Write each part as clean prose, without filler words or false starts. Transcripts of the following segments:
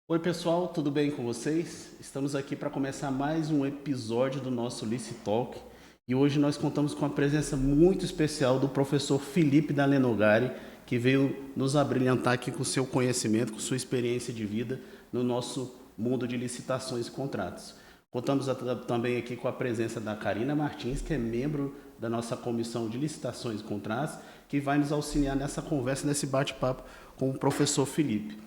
Oi pessoal, tudo bem com vocês? Estamos aqui para começar mais um episódio do nosso Lice Talk e hoje nós contamos com a presença muito especial do professor Felipe da Lenogari, que veio nos abrilhantar aqui com seu conhecimento, com sua experiência de vida no nosso mundo de licitações e contratos. Contamos também aqui com a presença da Karina Martins, que é membro da nossa comissão de licitações e contratos, que vai nos auxiliar nessa conversa, nesse bate-papo com o professor Felipe.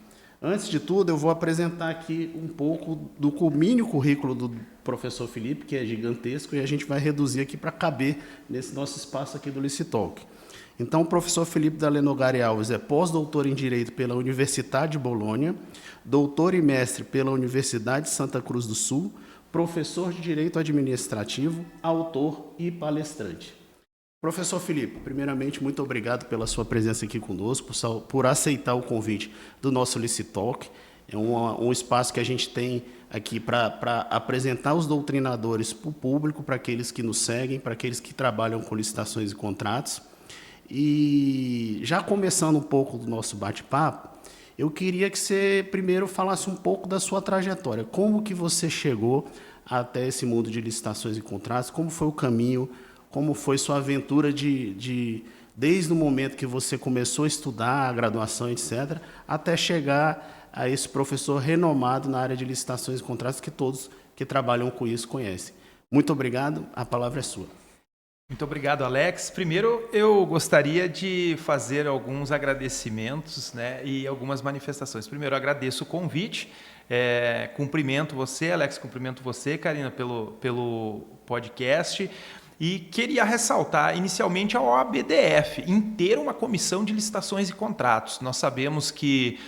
Antes de tudo, eu vou apresentar aqui um pouco do mini currículo do professor Felipe, que é gigantesco, e a gente vai reduzir aqui para caber nesse nosso espaço aqui do Licitalk. Então, o professor Felipe da Lenogari Alves é pós-doutor em Direito pela Universidade de Bolonha, doutor e mestre pela Universidade de Santa Cruz do Sul, professor de Direito Administrativo, autor e palestrante. Professor Felipe, primeiramente, muito obrigado pela sua presença aqui conosco, por aceitar o convite do nosso Licitalk. É um espaço que a gente tem aqui para apresentar os doutrinadores para o público, para aqueles que nos seguem, para aqueles que trabalham com licitações e contratos. E já começando um pouco do nosso bate-papo, eu queria que você primeiro falasse um pouco da sua trajetória. Como que você chegou até esse mundo de licitações e contratos? Como foi o caminho? Como foi sua aventura desde o momento que você começou a estudar, a graduação, etc., até chegar a esse professor renomado na área de licitações e contratos que todos que trabalham com isso conhecem. Muito obrigado, a palavra é sua. Muito obrigado, Alex. Primeiro, eu gostaria de fazer alguns agradecimentos, né, e algumas manifestações. Primeiro, eu agradeço o convite, cumprimento você, Alex, cumprimento você, Karina, pelo podcast. E queria ressaltar inicialmente a OABDF, em ter uma comissão de licitações e contratos. Nós sabemos que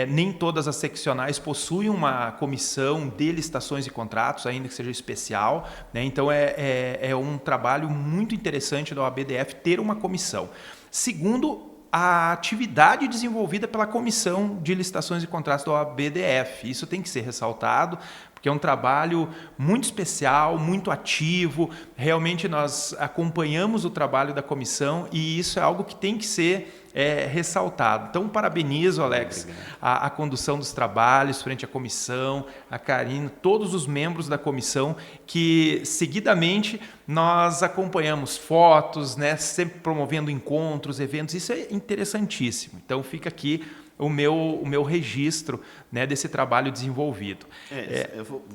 nem todas as seccionais possuem uma comissão de licitações e contratos, ainda que seja especial, né? Então é um trabalho muito interessante da OABDF ter uma comissão. Segundo, a atividade desenvolvida pela Comissão de Licitações e Contratos da OABDF. Isso tem que ser ressaltado, porque é um trabalho muito especial, muito ativo. Realmente nós acompanhamos o trabalho da comissão e isso é algo que tem que ser ressaltado. Então, parabenizo, Alex, a condução dos trabalhos frente à comissão, a Karina, todos os membros da comissão que, seguidamente, nós acompanhamos fotos, né, sempre promovendo encontros, eventos. Isso é interessantíssimo. Então, fica aqui o meu registro, né, desse trabalho desenvolvido.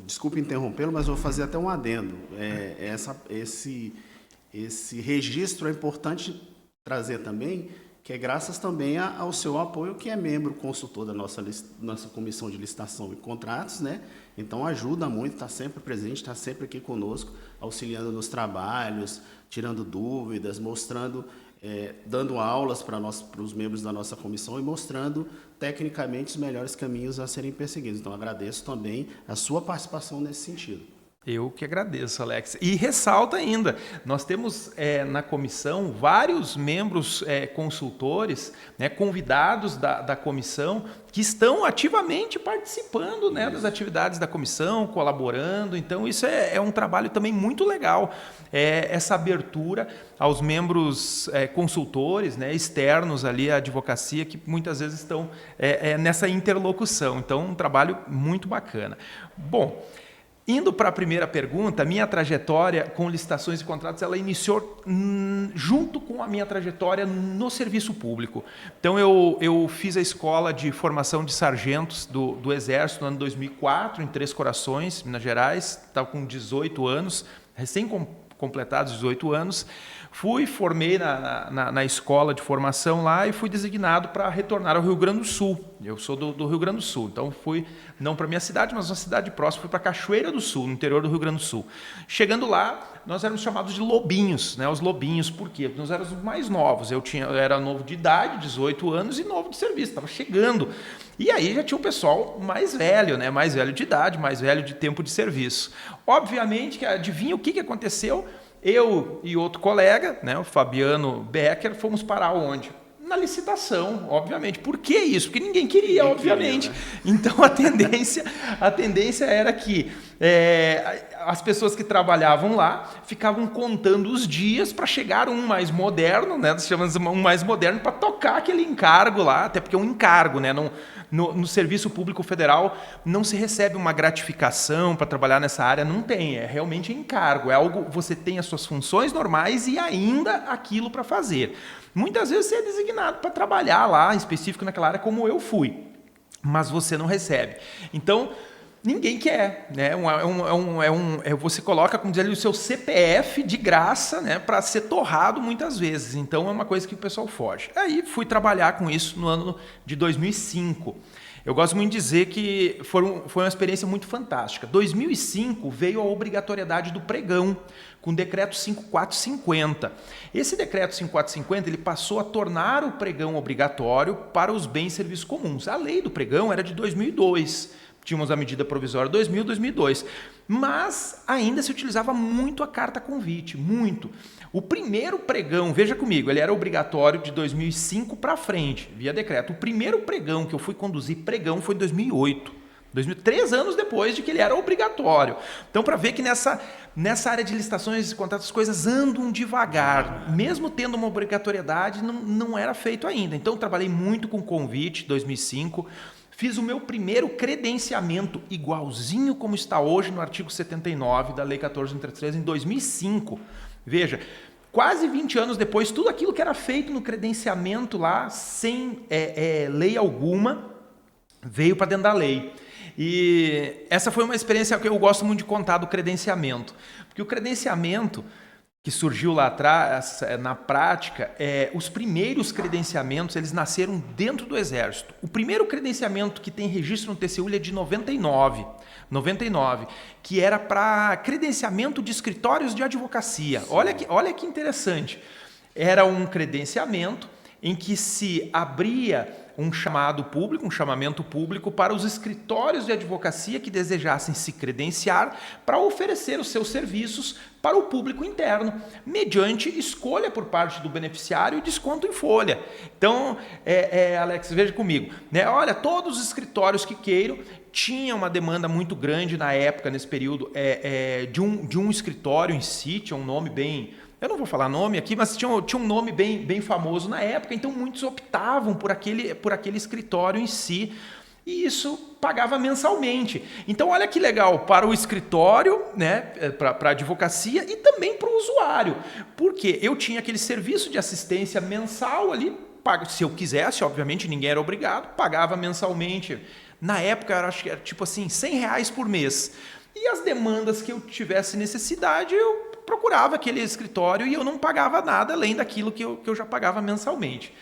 Desculpe interrompê-lo, mas eu vou fazer até um adendo. Esse registro é importante trazer também, que é graças também ao seu apoio, que é membro consultor da nossa comissão de licitação e contratos, né? Então ajuda muito, está sempre presente, está sempre aqui conosco, auxiliando nos trabalhos, tirando dúvidas, mostrando, dando aulas para os membros da nossa comissão e mostrando tecnicamente os melhores caminhos a serem perseguidos. Então agradeço também a sua participação nesse sentido. Eu que agradeço, Alex. E ressalta ainda, nós temos na comissão vários membros consultores, né, convidados da comissão, que estão ativamente participando, né, das atividades da comissão, colaborando. Então, isso é um trabalho também muito legal, essa abertura aos membros consultores, né, externos ali à advocacia, que muitas vezes estão nessa interlocução. Então, um trabalho muito bacana. Bom, indo para a primeira pergunta, minha trajetória com licitações e contratos, ela iniciou junto com a minha trajetória no serviço público. Então, eu fiz a escola de formação de sargentos do Exército no ano 2004, em Três Corações, Minas Gerais. Estava com 18 anos, recém-completados 18 anos. Formei na escola de formação lá e fui designado para retornar ao Rio Grande do Sul. Eu sou do Rio Grande do Sul, então fui não para a minha cidade, mas uma cidade próxima, fui para Cachoeira do Sul, no interior do Rio Grande do Sul. Chegando lá, nós éramos chamados de lobinhos, né? Os lobinhos, por quê? Porque nós éramos os mais novos. Eu era novo de idade, 18 anos, e novo de serviço, estava chegando. E aí já tinha um pessoal mais velho, né? Mais velho de idade, mais velho de tempo de serviço. Obviamente, que adivinha o que aconteceu? Eu e outro colega, né, o Fabiano Becker, fomos parar onde? Na licitação, obviamente. Por que isso? Porque ninguém queria, obviamente. Queria, né? Então a tendência era que as pessoas que trabalhavam lá ficavam contando os dias para chegar um mais moderno, né? Nós chamamos um mais moderno para tocar aquele encargo lá, até porque é um encargo, né? No Serviço Público Federal não se recebe uma gratificação para trabalhar nessa área, não tem, é realmente encargo, é algo, você tem as suas funções normais e ainda aquilo para fazer. Muitas vezes você é designado para trabalhar lá, específico naquela área, como eu fui, mas você não recebe. Então, ninguém quer, né? Você coloca, como dizer ali, o seu CPF de graça, né, para ser torrado muitas vezes. Então é uma coisa que o pessoal foge. Aí fui trabalhar com isso no ano de 2005. Eu gosto muito de dizer que foi uma experiência muito fantástica. 2005 veio a obrigatoriedade do pregão, com o decreto 5450. Esse decreto 5450 ele passou a tornar o pregão obrigatório para os bens e serviços comuns. A lei do pregão era de 2002. Tínhamos a medida provisória 2000, 2002, mas ainda se utilizava muito a carta convite, muito. O primeiro pregão, veja comigo, ele era obrigatório de 2005 para frente, via decreto. O primeiro pregão que eu fui conduzir pregão foi em 2008, 3 anos depois de que ele era obrigatório. Então, para ver que nessa área de licitações e contratos as coisas andam devagar, mesmo tendo uma obrigatoriedade, não era feito ainda. Então, trabalhei muito com convite, 2005. Fiz o meu primeiro credenciamento, igualzinho como está hoje no artigo 79 da Lei 14.133, em 2005. Veja, quase 20 anos depois, tudo aquilo que era feito no credenciamento lá, sem lei alguma, veio para dentro da lei. E essa foi uma experiência que eu gosto muito de contar do credenciamento. Porque o credenciamento que surgiu lá atrás, na prática, os primeiros credenciamentos, eles nasceram dentro do Exército. O primeiro credenciamento que tem registro no TCU ele é de 99, que era para credenciamento de escritórios de advocacia. Olha que interessante. Era um credenciamento em que se abria um chamamento público para os escritórios de advocacia que desejassem se credenciar para oferecer os seus serviços para o público interno, mediante escolha por parte do beneficiário e desconto em folha. Então, Alex, veja comigo, né? Olha, todos os escritórios que queiram, tinha uma demanda muito grande na época, nesse período, de um escritório em si, tinha um nome bem... Eu não vou falar nome aqui, mas tinha um nome bem famoso na época, então muitos optavam por aquele escritório em si, e isso pagava mensalmente. Então, olha que legal, para o escritório, né, para a advocacia e também para o usuário, porque eu tinha aquele serviço de assistência mensal ali, se eu quisesse, obviamente, ninguém era obrigado, pagava mensalmente. Na época, eu acho que era tipo assim, R$100 por mês. E as demandas que eu tivesse necessidade, eu procurava aquele escritório e eu não pagava nada além daquilo que eu já pagava mensalmente.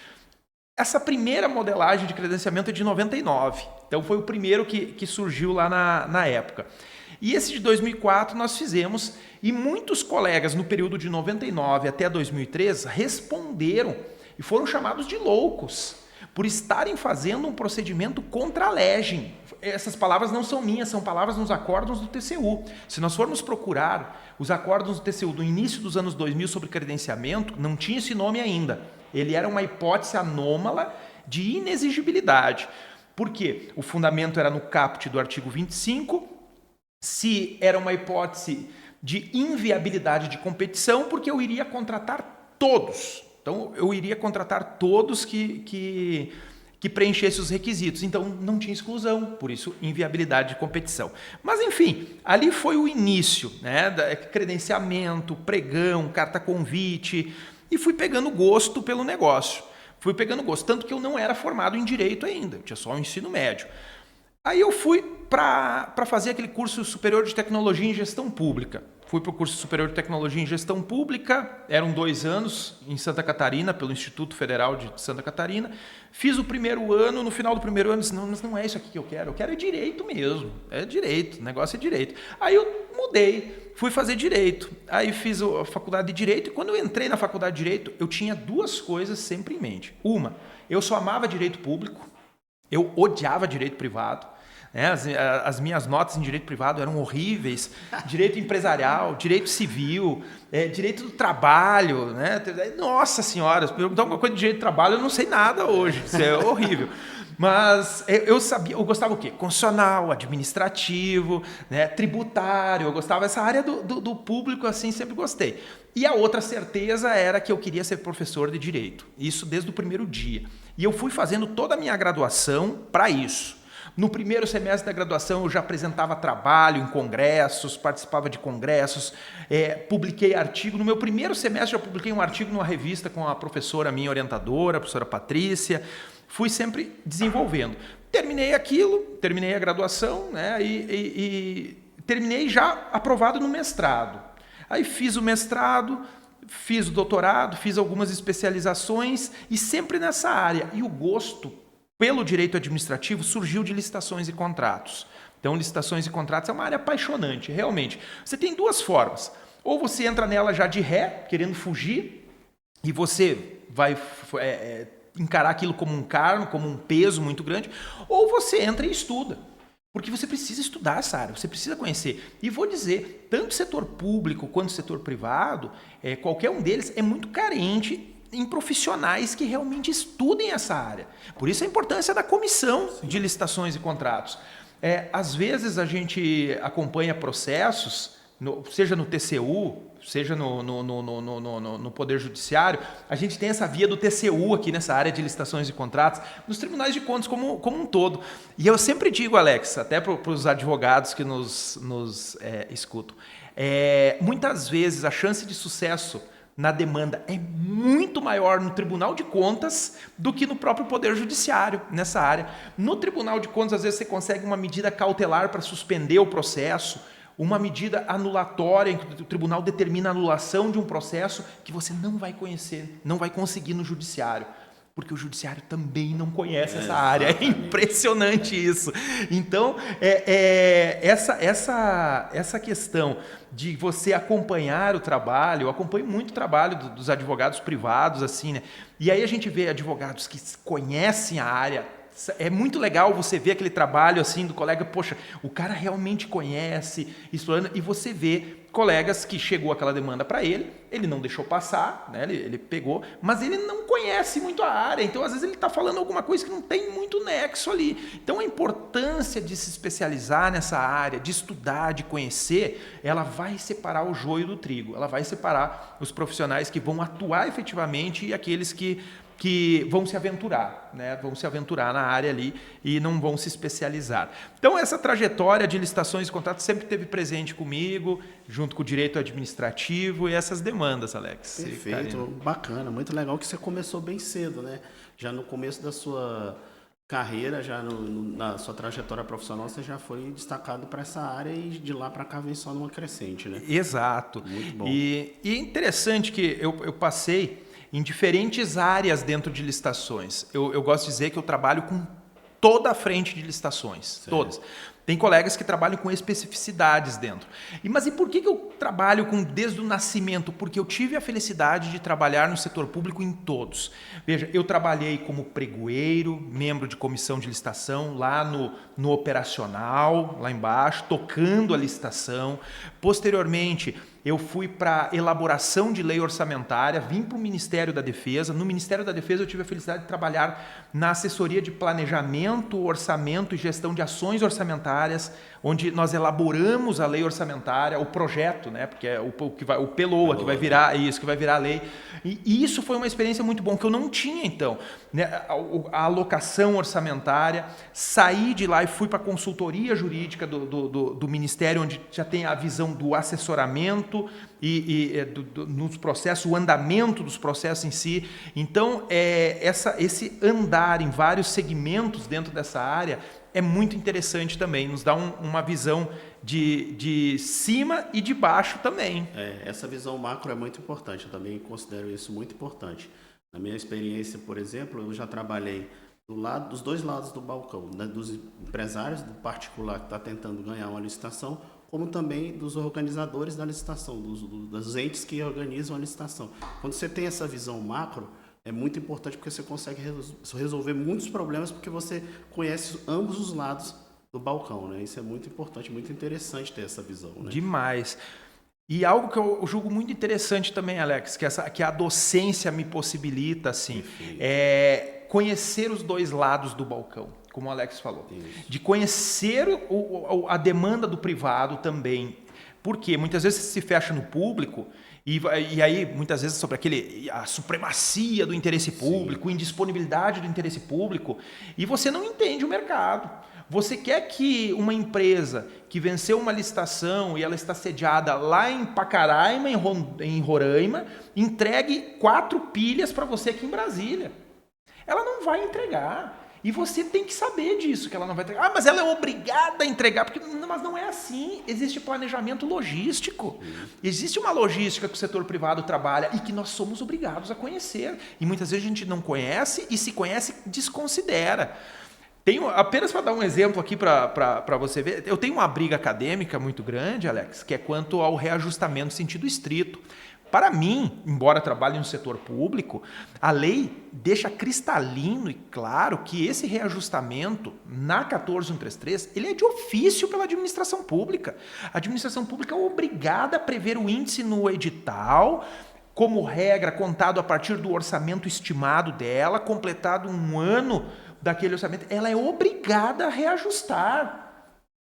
Essa primeira modelagem de credenciamento é de 99, então foi o primeiro que surgiu lá na época. E esse de 2004 nós fizemos, e muitos colegas no período de 99 até 2003 responderam e foram chamados de loucos por estarem fazendo um procedimento contra a legem. Essas palavras não são minhas, são palavras nos acórdãos do TCU. Se nós formos procurar os acórdãos do TCU do início dos anos 2000 sobre credenciamento, não tinha esse nome ainda. Ele era uma hipótese anômala de inexigibilidade. Por quê? O fundamento era no caput do artigo 25, se era uma hipótese de inviabilidade de competição, porque eu iria contratar todos. Então, eu iria contratar todos que preenchessem os requisitos. Então, não tinha exclusão, por isso, inviabilidade de competição. Mas, enfim, ali foi o início, né? Credenciamento, pregão, carta convite, e fui pegando gosto pelo negócio. Fui pegando gosto, tanto que eu não era formado em Direito ainda, eu tinha só o ensino médio. Aí eu fui para fazer aquele curso superior de Tecnologia em Gestão Pública. Fui para o curso superior de Tecnologia em Gestão Pública, eram 2 anos em Santa Catarina, pelo Instituto Federal de Santa Catarina. Fiz o primeiro ano, no final do primeiro ano, disse, não é isso aqui que eu quero é direito mesmo, é direito, o negócio é direito. Aí eu mudei, fui fazer direito, aí fiz a faculdade de Direito, e quando eu entrei na faculdade de Direito, eu tinha 2 coisas sempre em mente. Uma, eu só amava direito público, eu odiava direito privado. As minhas notas em direito privado eram horríveis, direito empresarial, direito civil, direito do trabalho, né? Nossa senhora, se perguntar alguma coisa de direito do trabalho, eu não sei nada hoje, isso é horrível. Mas eu sabia, eu gostava o quê? Constitucional, administrativo, né, tributário, eu gostava dessa área do público, assim, sempre gostei. E a outra certeza era que eu queria ser professor de Direito, isso desde o primeiro dia. E eu fui fazendo toda a minha graduação para isso. No primeiro semestre da graduação eu já apresentava trabalho em congressos, participava de congressos, publiquei artigo. No meu primeiro semestre eu publiquei um artigo numa revista com a professora minha orientadora, a professora Patrícia. Fui sempre desenvolvendo. Terminei aquilo, terminei a graduação, né, e terminei já aprovado no mestrado. Aí fiz o mestrado, fiz o doutorado, fiz algumas especializações e sempre nessa área. E o gosto pelo direito administrativo surgiu de licitações e contratos. Então, licitações e contratos é uma área apaixonante, realmente. Você tem duas formas. Ou você entra nela já de ré, querendo fugir, e você vai encarar aquilo como um cargo, como um peso muito grande, ou você entra e estuda. Porque você precisa estudar essa área, você precisa conhecer. E vou dizer, tanto o setor público quanto o setor privado, qualquer um deles é muito carente em profissionais que realmente estudem essa área. Por isso a importância da comissão de licitações e contratos. Às vezes a gente acompanha processos, seja no TCU, seja no Poder Judiciário, a gente tem essa via do TCU aqui nessa área de licitações e contratos, nos tribunais de contas como um todo. E eu sempre digo, Alex, até para os advogados que nos escutam, muitas vezes a chance de sucesso na demanda é muito maior no Tribunal de Contas do que no próprio Poder Judiciário, nessa área. No Tribunal de Contas, às vezes, você consegue uma medida cautelar para suspender o processo, uma medida anulatória, em que o tribunal determina a anulação de um processo que você não vai conhecer, não vai conseguir no Judiciário. Porque o Judiciário também não conhece essa área. É impressionante isso. Então, essa questão de você acompanhar o trabalho, eu acompanho muito o trabalho dos advogados privados, assim, né? E aí a gente vê advogados que conhecem a área. É muito legal você ver aquele trabalho assim do colega, poxa, o cara realmente conhece, explorando, e você vê colegas que chegou aquela demanda para ele não deixou passar, né? Ele pegou, mas ele não conhece muito a área, então às vezes ele está falando alguma coisa que não tem muito nexo ali. Então a importância de se especializar nessa área, de estudar, de conhecer, ela vai separar o joio do trigo, ela vai separar os profissionais que vão atuar efetivamente e aqueles que vão se aventurar, né? Vão se aventurar na área ali e não vão se especializar. Então, essa trajetória de licitações e contratos sempre esteve presente comigo, junto com o direito administrativo e essas demandas, Alex. Perfeito, bacana, muito legal que você começou bem cedo, né? Já no começo da sua carreira, já na sua trajetória profissional, você já foi destacado para essa área e de lá para cá vem só numa crescente, né? Exato. Muito bom. E é interessante que eu passei em diferentes áreas dentro de licitações. Eu gosto de dizer que eu trabalho com toda a frente de licitações, certo. Todas. Tem colegas que trabalham com especificidades dentro. Mas e por que eu trabalho desde o nascimento? Porque eu tive a felicidade de trabalhar no setor público em todos. Veja, eu trabalhei como pregoeiro, membro de comissão de licitação, lá no operacional, lá embaixo, tocando a licitação. Posteriormente, eu fui para elaboração de lei orçamentária, vim para o Ministério da Defesa. No Ministério da Defesa eu tive a felicidade de trabalhar na assessoria de planejamento, orçamento e gestão de ações orçamentárias, onde nós elaboramos a lei orçamentária, o projeto, né? Porque é o PELOA, que vai virar isso, que vai virar a lei. E isso foi uma experiência muito boa, que eu não tinha então, né? A alocação orçamentária, saí de lá e fui para a consultoria jurídica do Ministério, onde já tem a visão do assessoramento nos processos, o andamento dos processos em si. Então, esse andar em vários segmentos dentro dessa área é muito interessante também, nos dá uma visão de cima e de baixo também. Essa visão macro é muito importante, eu também considero isso muito importante. Na minha experiência, por exemplo, eu já trabalhei dos dois lados do balcão, né, dos empresários, do particular que está tentando ganhar uma licitação, como também dos organizadores da licitação, dos entes que organizam a licitação. Quando você tem essa visão macro, é muito importante porque você consegue resolver muitos problemas porque você conhece ambos os lados do balcão, né? Isso é muito importante, muito interessante ter essa visão, né? Demais. E algo que eu julgo muito interessante também, Alex, que a docência me possibilita, assim, conhecer os dois lados do balcão, como o Alex falou. Isso. De conhecer a demanda do privado também. Porque muitas vezes se fecha no público e aí muitas vezes sobre a supremacia do interesse público, indisponibilidade do interesse público, e você não entende o mercado. Você quer que uma empresa que venceu uma licitação e ela está sediada lá em Pacaraima, em Roraima, entregue 4 pilhas para você aqui em Brasília. Ela não vai entregar. E você tem que saber disso, que ela não vai entregar. Ah, mas ela é obrigada a entregar. Mas não é assim. Existe planejamento logístico. Existe uma logística que o setor privado trabalha e que nós somos obrigados a conhecer. E muitas vezes a gente não conhece e se conhece, desconsidera. Apenas para dar um exemplo aqui para você ver, eu tenho uma briga acadêmica muito grande, Alex, que é quanto ao reajustamento no sentido estrito. Para mim, embora trabalhe no setor público, a lei deixa cristalino e claro que esse reajustamento na 14133, ele é de ofício pela administração pública. A administração pública é obrigada a prever o índice no edital, como regra, contado a partir do orçamento estimado dela, completado um ano daquele orçamento, ela é obrigada a reajustar.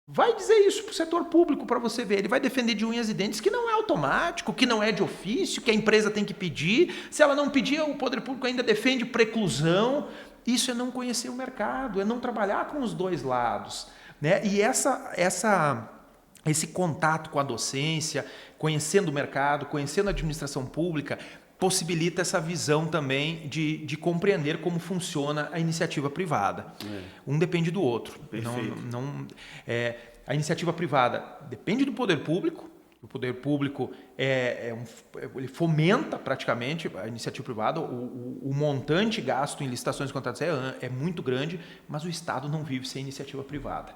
Vai dizer isso para o setor público para você ver. Ele vai defender de unhas e dentes que não é automático, que não é de ofício, que a empresa tem que pedir. Se ela não pedir, o poder público ainda defende preclusão. Isso é não conhecer o mercado, é não trabalhar com os dois lados, né? E esse contato com a docência, conhecendo o mercado, conhecendo a administração pública, possibilita essa visão também de compreender como funciona a iniciativa privada. Um depende do outro. A iniciativa privada depende do poder público. O poder público ele fomenta praticamente a iniciativa privada. O montante gasto em licitações e contratos é muito grande, mas o Estado não vive sem iniciativa privada.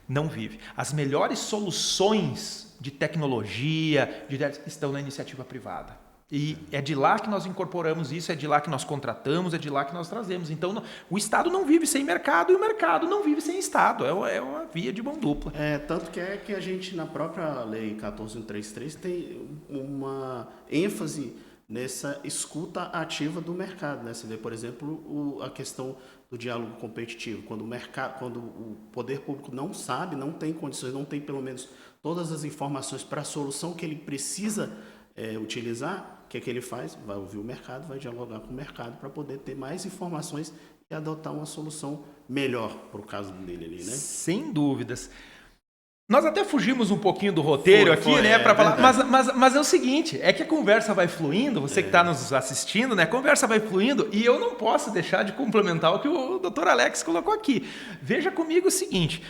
Não vive. As melhores soluções de tecnologia estão na iniciativa privada. E é de lá que nós incorporamos isso, é de lá que nós contratamos, é de lá que nós trazemos. Então, o Estado não vive sem mercado e o mercado não vive sem Estado. É uma via de mão dupla. Tanto que a gente, na própria Lei 14133, tem uma ênfase nessa escuta ativa do mercado, né? Você vê, por exemplo, a questão do diálogo competitivo. Quando o poder público não sabe, não tem condições, não tem pelo menos todas as informações para a solução que ele precisa utilizar, o que ele faz? Vai ouvir o mercado, vai dialogar com o mercado para poder ter mais informações e adotar uma solução melhor para o caso dele ali, né? Sem dúvidas. Nós até fugimos um pouquinho do roteiro né, para falar, mas é o seguinte, é que a conversa vai fluindo, você que está nos assistindo, né, a conversa vai fluindo e eu não posso deixar de complementar o que o Dr. Alex colocou aqui. Veja comigo o seguinte,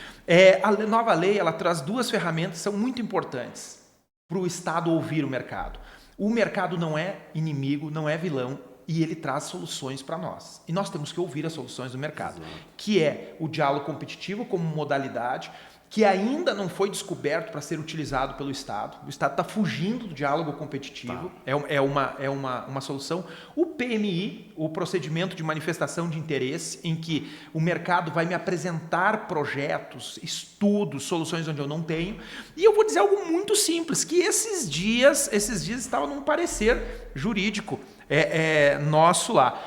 a nova lei ela traz 2 ferramentas que são muito importantes para o Estado ouvir o mercado. O mercado não é inimigo, não é vilão e ele traz soluções para nós. E nós temos que ouvir as soluções do mercado, que é o diálogo competitivo como modalidade, que ainda não foi descoberto para ser utilizado pelo Estado. O Estado está fugindo do diálogo competitivo, é uma solução. O PMI, o procedimento de manifestação de interesse, em que o mercado vai me apresentar projetos, estudos, soluções onde eu não tenho. E eu vou dizer algo muito simples, que esses dias estava num parecer jurídico nosso lá.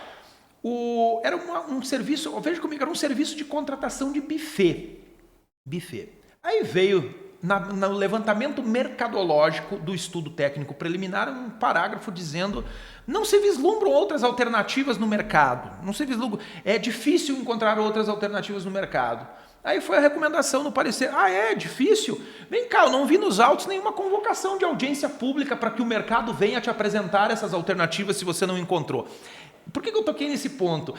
Era um serviço, veja comigo, era um serviço de contratação de buffet. Aí veio, no levantamento mercadológico do estudo técnico preliminar, um parágrafo dizendo não se vislumbram outras alternativas no mercado. É difícil encontrar outras alternativas no mercado. Aí foi a recomendação no parecer. É difícil? Vem cá, eu não vi nos autos nenhuma convocação de audiência pública para que o mercado venha te apresentar essas alternativas se você não encontrou. Por que eu toquei nesse ponto?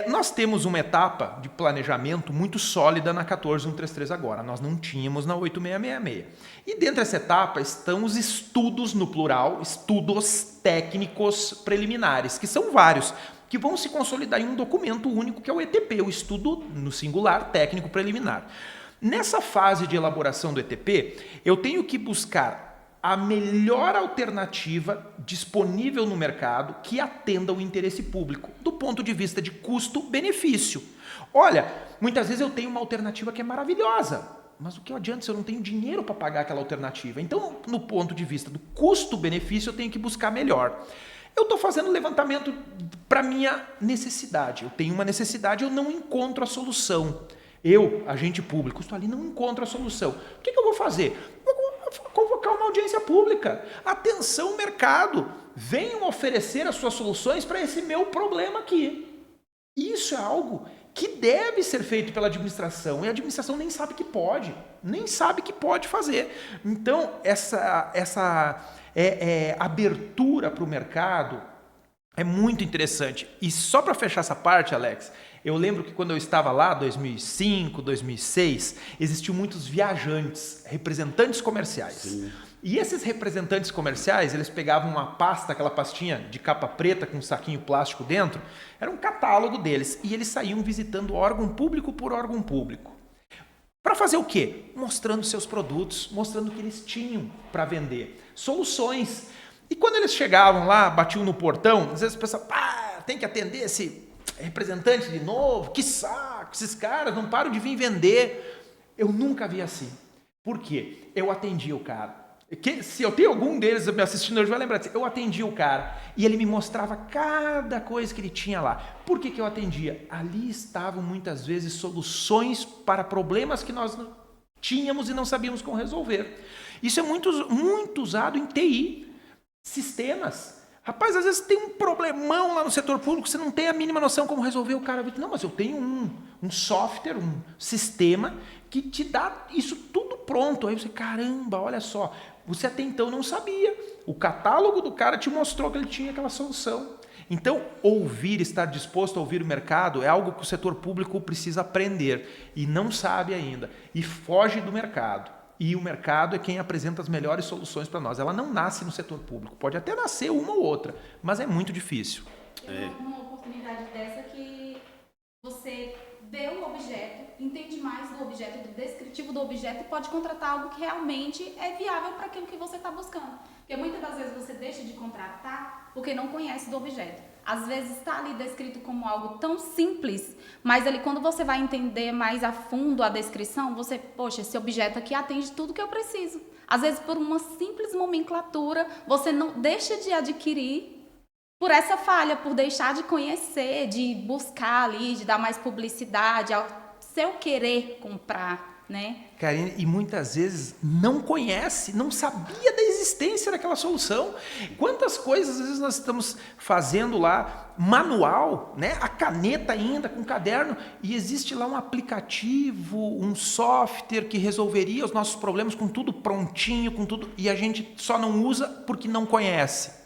Nós temos uma etapa de planejamento muito sólida na 14133 agora. Nós não tínhamos na 8666. E dentro dessa etapa estão os estudos, no plural, estudos técnicos preliminares, que são vários, que vão se consolidar em um documento único, que é o ETP, o estudo, no singular, técnico preliminar. Nessa fase de elaboração do ETP, eu tenho que buscar a melhor alternativa disponível no mercado que atenda o interesse público, do ponto de vista de custo-benefício. Olha, muitas vezes eu tenho uma alternativa que é maravilhosa, mas o que adianta se eu não tenho dinheiro para pagar aquela alternativa? Então, no ponto de vista do custo-benefício, eu tenho que buscar melhor. Eu estou fazendo levantamento para minha necessidade. Eu tenho uma necessidade, eu não encontro a solução. Eu, agente público, estou ali, não encontro a solução. O que eu vou fazer? Vou convocar uma audiência pública. Atenção, mercado, venham oferecer as suas soluções para esse meu problema aqui. Isso é algo que deve ser feito pela administração, e a administração nem sabe que pode fazer. Então, essa abertura para o mercado é muito interessante. E só para fechar essa parte, Alex, eu lembro que quando eu estava lá, 2005, 2006, existiam muitos viajantes, representantes comerciais. Sim. E esses representantes comerciais, eles pegavam uma pasta, aquela pastinha de capa preta com um saquinho plástico dentro, era um catálogo deles, e eles saíam visitando órgão público por órgão público. Para fazer o quê? Mostrando seus produtos, mostrando o que eles tinham para vender, soluções. E quando eles chegavam lá, batiam no portão, às vezes pensavam, tem que atender esse representante de novo, que saco, esses caras não param de vir vender. Eu nunca vi assim. Por quê? Eu atendia o cara. Se eu tenho algum deles me assistindo hoje, vai lembrar disso. Eu atendia o cara e ele me mostrava cada coisa que ele tinha lá. Por que eu atendia? Ali estavam muitas vezes soluções para problemas que nós tínhamos e não sabíamos como resolver. Isso é muito usado em TI, sistemas. Rapaz, às vezes tem um problemão lá no setor público, você não tem a mínima noção como resolver. O cara diz, não, mas eu tenho um software, um sistema que te dá isso tudo pronto. Aí você, caramba, olha só, você até então não sabia. O catálogo do cara te mostrou que ele tinha aquela solução. Então, estar disposto a ouvir o mercado é algo que o setor público precisa aprender e não sabe ainda. E foge do mercado. E o mercado é quem apresenta as melhores soluções para nós. Ela não nasce no setor público. Pode até nascer uma ou outra, mas é muito difícil. Uma oportunidade dessa que você vê o objeto, entende mais do objeto, do descritivo do objeto e pode contratar algo que realmente é viável para aquilo que você está buscando. Porque muitas das vezes você deixa de contratar porque não conhece do objeto. Às vezes está ali descrito como algo tão simples, mas ali quando você vai entender mais a fundo a descrição, você, poxa, esse objeto aqui atende tudo que eu preciso. Às vezes por uma simples nomenclatura, você não deixa de adquirir por essa falha, por deixar de conhecer, de buscar ali, de dar mais publicidade ao seu querer comprar, né? Karine, e muitas vezes não conhece, não sabia da existência daquela solução. Quantas coisas às vezes nós estamos fazendo lá, manual, né? A caneta ainda, com caderno, e existe lá um aplicativo, um software que resolveria os nossos problemas com tudo prontinho, com tudo, e a gente só não usa porque não conhece.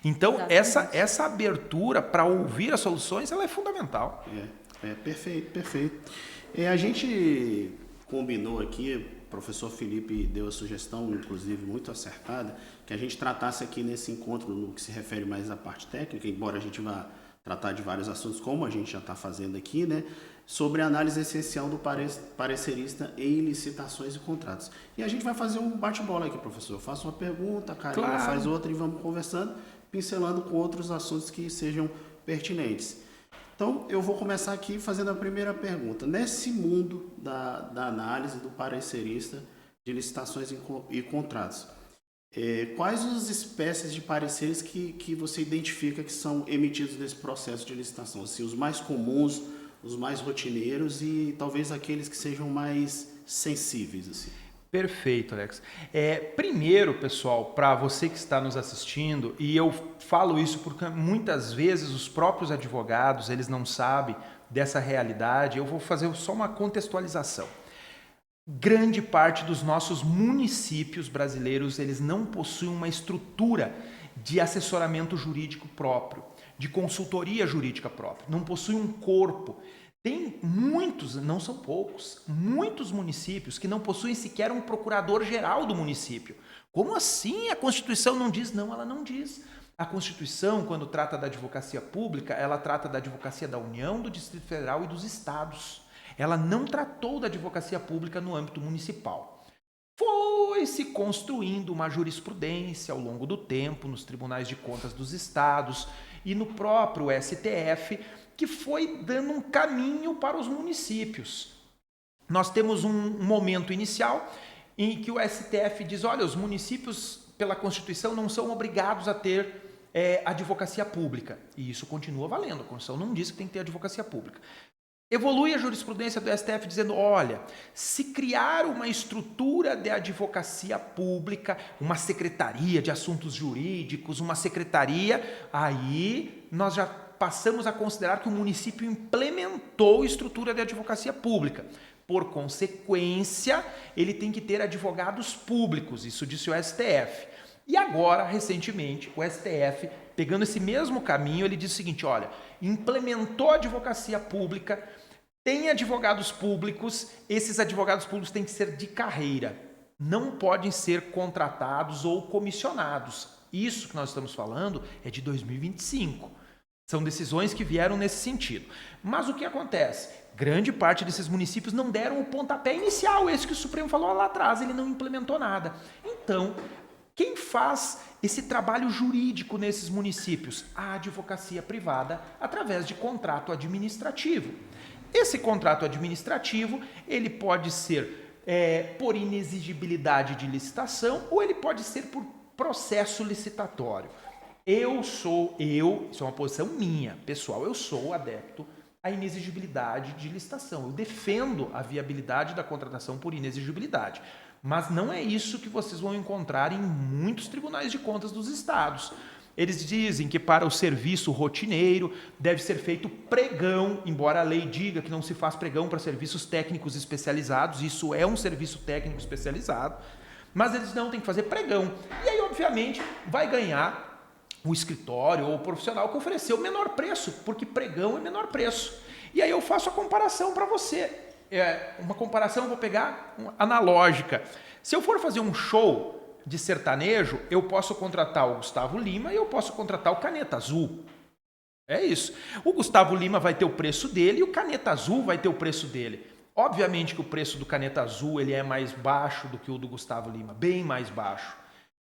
Então, essa abertura para ouvir as soluções, ela é fundamental. Perfeito. A gente combinou aqui, o professor Felipe deu a sugestão, inclusive muito acertada, que a gente tratasse aqui nesse encontro, no que se refere mais à parte técnica, embora a gente vá tratar de vários assuntos, como a gente já está fazendo aqui, né, sobre a análise essencial do parecerista em licitações e contratos. E a gente vai fazer um bate-bola aqui, professor. Eu faço uma pergunta, a Karina faz outra e vamos conversando, pincelando com outros assuntos que sejam pertinentes. Então, eu vou começar aqui fazendo a primeira pergunta. Nesse mundo da análise do parecerista de licitações e contratos, quais as espécies de pareceres que você identifica que são emitidos nesse processo de licitação? Assim, os mais comuns, os mais rotineiros e talvez aqueles que sejam mais sensíveis, assim. Perfeito, Alex. Primeiro, pessoal, para você que está nos assistindo, e eu falo isso porque muitas vezes os próprios advogados, eles não sabem dessa realidade, eu vou fazer só uma contextualização. Grande parte dos nossos municípios brasileiros, eles não possuem uma estrutura de assessoramento jurídico próprio, de consultoria jurídica própria, não possuem um corpo. Tem muitos, não são poucos, muitos municípios que não possuem sequer um procurador-geral do município. Como assim? A Constituição não diz? Não, ela não diz. A Constituição, quando trata da advocacia pública, ela trata da advocacia da União, do Distrito Federal e dos estados. Ela não tratou da advocacia pública no âmbito municipal. Foi se construindo uma jurisprudência ao longo do tempo nos tribunais de contas dos estados e no próprio STF, que foi dando um caminho para os municípios. Nós temos um momento inicial em que o STF diz, olha, os municípios, pela Constituição, não são obrigados a ter advocacia pública. E isso continua valendo. A Constituição não diz que tem que ter advocacia pública. Evolui a jurisprudência do STF dizendo, olha, se criar uma estrutura de advocacia pública, uma secretaria de assuntos jurídicos, uma secretaria, aí nós já passamos a considerar que o município implementou estrutura de advocacia pública. Por consequência, ele tem que ter advogados públicos, isso disse o STF. E agora, recentemente, o STF, pegando esse mesmo caminho, ele diz o seguinte, olha, implementou a advocacia pública, tem advogados públicos, esses advogados públicos têm que ser de carreira, não podem ser contratados ou comissionados. Isso que nós estamos falando é de 2025. São decisões que vieram nesse sentido. Mas o que acontece? Grande parte desses municípios não deram o pontapé inicial, esse que o Supremo falou lá atrás, ele não implementou nada. Então, quem faz esse trabalho jurídico nesses municípios? A advocacia privada, através de contrato administrativo. Esse contrato administrativo, ele pode ser por inexigibilidade de licitação ou ele pode ser por processo licitatório. Isso é uma posição minha, pessoal, eu sou adepto à inexigibilidade de licitação. Eu defendo a viabilidade da contratação por inexigibilidade. Mas não é isso que vocês vão encontrar em muitos tribunais de contas dos estados. Eles dizem que para o serviço rotineiro deve ser feito pregão, embora a lei diga que não se faz pregão para serviços técnicos especializados, isso é um serviço técnico especializado, mas eles não têm que fazer pregão. E aí, obviamente, vai ganhar o escritório ou o profissional que ofereceu o menor preço, porque pregão é menor preço. E aí eu faço a comparação para você. Uma comparação, vou pegar analógica. Se eu for fazer um show de sertanejo, eu posso contratar o Gustavo Lima e eu posso contratar o Caneta Azul. É isso. O Gustavo Lima vai ter o preço dele e o Caneta Azul vai ter o preço dele. Obviamente que o preço do Caneta Azul ele é mais baixo do que o do Gustavo Lima, bem mais baixo.